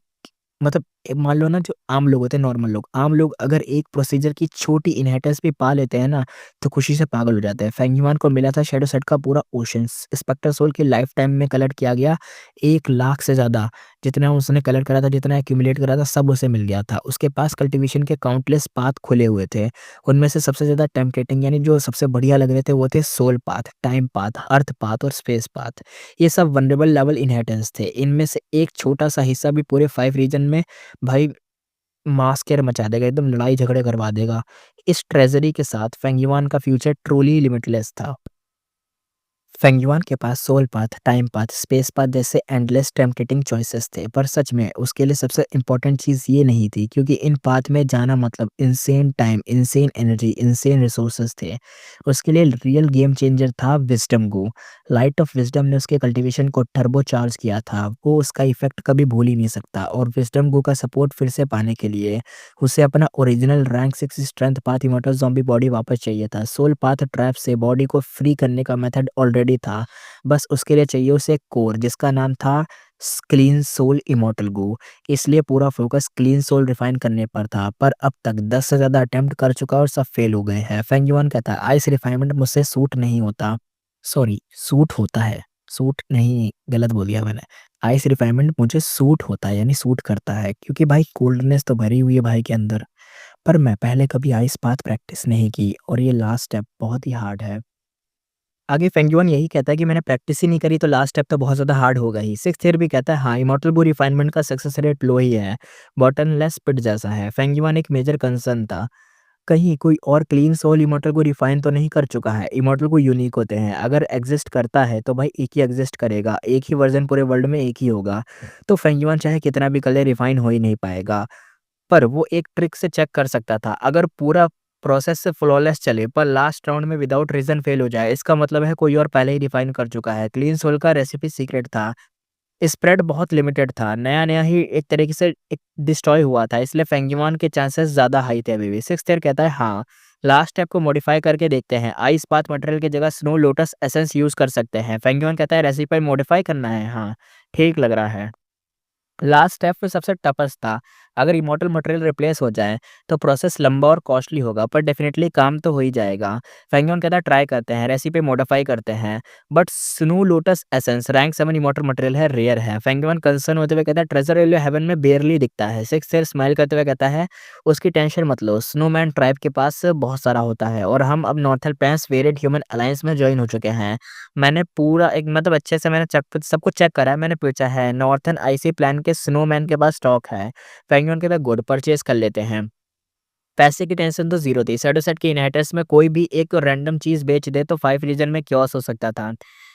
मतलब मान लो ना जो आम लोग होते हैं, आम लोग अगर एक प्रोसीजर की छोटी इनहेरिटेंस भी पा लेते हैं ना, तो खुशी से पागल हो जाते हैं। फेंग को मिला था शैडो सेट का पूरा ओशंस। स्पेक्टर सोल की लाइफ टाइम में कलेक्ट किया गया 1 लाख से ज़्यादा, जितना उसने कलेक्ट करा था, जितना एक्यूमुलेट करा था, सब उसे मिल गया था। उसके पास कल्टीवेशन के काउंटलेस पाथ खुले हुए थे। उनमें से सबसे ज़्यादा टेम्पटेटिंग यानी जो सबसे बढ़िया लग रहे थे वो थे सोल पाथ, टाइम पाथ, अर्थ पाथ और स्पेस पाथ। ये सब वल्नरेबल लेवल इनहेरिटेंस थे। इनमें से एक छोटा-सा हिस्सा भी पूरे 5 रीजन में भाई मास केयर मचा देगा, एकदम लड़ाई झगड़े करवा देगा। इस ट्रेज़री के साथ फेंग का फ्यूचर ट्रूली लिमिटलेस था। फेंग के पास soul path, time path, space path जैसे एंडलेस टेम्पटेटिंग चॉइसेस थे, पर सच में उसके लिए सबसे इम्पोर्टेंट चीज़ ये नहीं थी, क्योंकि इन पाथ में जाना मतलब insane time, insane energy, insane resources थे। उसके लिए रियल गेम चेंजर था wisdom go. Light of wisdom ने उसके कल्टीवेशन को टर्बो चार्ज किया था, वो उसका इफ़ेक्ट कभी भूल ही नहीं सकता, और विज़डम गो का सपोर्ट फिर से पाने के लिए उसे अपना original rank 6 strength path immortal zombie body वापस चाहिए था। सोल पाथ ट्रैप से बॉडी को फ्री करने का मेथड ऑलरेडी था, बस उसके लिए चाहिए उसे एक कोर जिसका नाम था क्लीन सोल इमॉर्टल गो। इसलिए पूरा फोकस क्लीन सोल रिफाइन करने पर था, पर अब तक 10 से ज़्यादा अटेम्प्ट कर चुका और सब फेल हो गए हैं। फेंग युआन कहता है आइस रिफाइनमेंट मुझसे सूट नहीं होता, सॉरी सूट होता है, सूट नहीं, गलत बोल दिया मैंने। आइस रिफाइनमेंट मुझे सूट होता है यानी सूट करता है, क्योंकि भाई कोल्डनेस तो भरी हुई है भाई के अंदर। पर मैं पहले कभी आइस पाथ प्रैक्टिस नहीं की और ये लास्ट स्टेप बहुत ही हार्ड है। आगे फेंगयुअन यही कहता है कि मैंने प्रैक्टिस ही नहीं करी तो लास्ट स्टेप तो बहुत ज़्यादा हार्ड होगा ही। सिक्स्थ ईयर भी कहता है हाँ, इमॉर्टल बू रिफाइनमेंट का सक्सेस रेट लो ही है, बॉटमलेस पिट जैसा है। फेंगयुअन एक मेजर कंसर्न था, कहीं कोई और क्लीन सोल इमॉर्टल को रिफाइन तो नहीं कर चुका है। इमॉर्टल को यूनिक होते हैं, अगर एग्जिस्ट करता है तो भाई एक ही एग्जिस्ट करेगा, एक ही वर्जन पूरे वर्ल्ड में एक ही होगा। तो फेंगयुअन चाहे कितना भी कर ले रिफाइन हो ही नहीं पाएगा। पर वो एक ट्रिक से चेक कर सकता था, अगर पूरा प्रोसेस से फ्लॉलेस चले पर लास्ट राउंड में विदाउट रीज़न फेल हो जाए, इसका मतलब है कोई और पहले ही डिफाइन कर चुका है। क्लीन सोल का रेसिपी सीक्रेट था, स्प्रेड बहुत लिमिटेड था, नया-नया ही एक तरीके से एक डिस्ट्रॉय हुआ था, इसलिए फेंगयुआन के चांसेस ज़्यादा हाई थे अभी भी। सिक्स्थ ईयर कहता है हाँ, लास्ट स्टेप को मॉडिफाई करके देखते हैं, आइस पाथ मटेरियल की जगह स्नो लोटस एसेंस यूज़ कर सकते हैं। फेंगयुआन कहता है रेसिपी मॉडिफाई करना है, हाँ, ठीक लग रहा है। लास्ट स्टेप में सबसे टफेस्ट था। अगर इमॉर्टल मटेरियल रिप्लेस हो जाए, तो प्रोसेस लंबा और कॉस्टली होगा, पर डेफ़िनेटली काम तो हो ही जाएगा। फेंगयॉन कहता है ट्राई करते हैं, रेसिपी मॉडिफाई करते हैं, but snow lotus essence rank 7 immortal material है, रेयर है। फेंगयॉन कंसर्न होते हुए कहता है ट्रेजर रेलवे हेवन में बेयरली दिखता है। सिक्स शेर स्माइल करते हुए कहता है उसकी टेंशन मत लो, स्नोमैन ट्राइब के पास बहुत सारा होता है और हम अब नॉर्थल प्लेन्स वेरिएंट ह्यूमन अलायंस में जॉइन हो चुके हैं। मैंने पूरा एक मतलब अच्छे से मैंने चेक सब कुछ चेक करा है, मैंने पूछा है नॉर्थर्न आईसी प्लान के स्नोमैन के पास स्टॉक है। फेंगयॉन कहता है गुड परचेज़ कर लेते हैं। पैसे की टेंशन तो ज़ीरो थी। शैडोसेट के इनहेरिटेंस में कोई भी एक रैंडम चीज़ बेच दे तो 5 रीजन में chaos हो सकता था।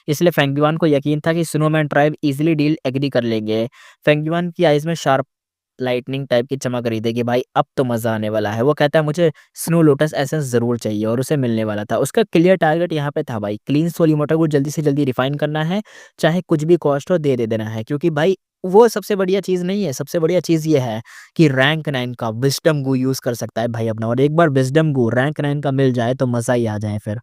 इसलिए फेंगयुआन को यकीन था कि snowman tribe easily deal agree कर लेंगे। फेंगयुआन की आइज़ में शार्प लाइटनिंग टाइप की चमक रही थी कि भाई अब तो मज़ा आने वाला है। वो कहता है मुझे स्नो लोटस एसेंस ज़रूर चाहिए और उसे मिलने वाला था। उसका क्लियर टारगेट यहाँ पे था भाई, क्लीन सोल इमॉर्टल को जल्दी से जल्दी रिफाइन करना है, चाहे कुछ भी कॉस्ट हो दे देना है। क्योंकि भाई वो सबसे बढ़िया चीज़ नहीं है, सबसे बढ़िया चीज़ ये है कि रैंक 9 का विज़डम गू यूज़ कर सकता है भाई अपना, और एक बार विज़डम गू रैंक 9 का मिल जाए तो मज़ा ही आ जाए फिर।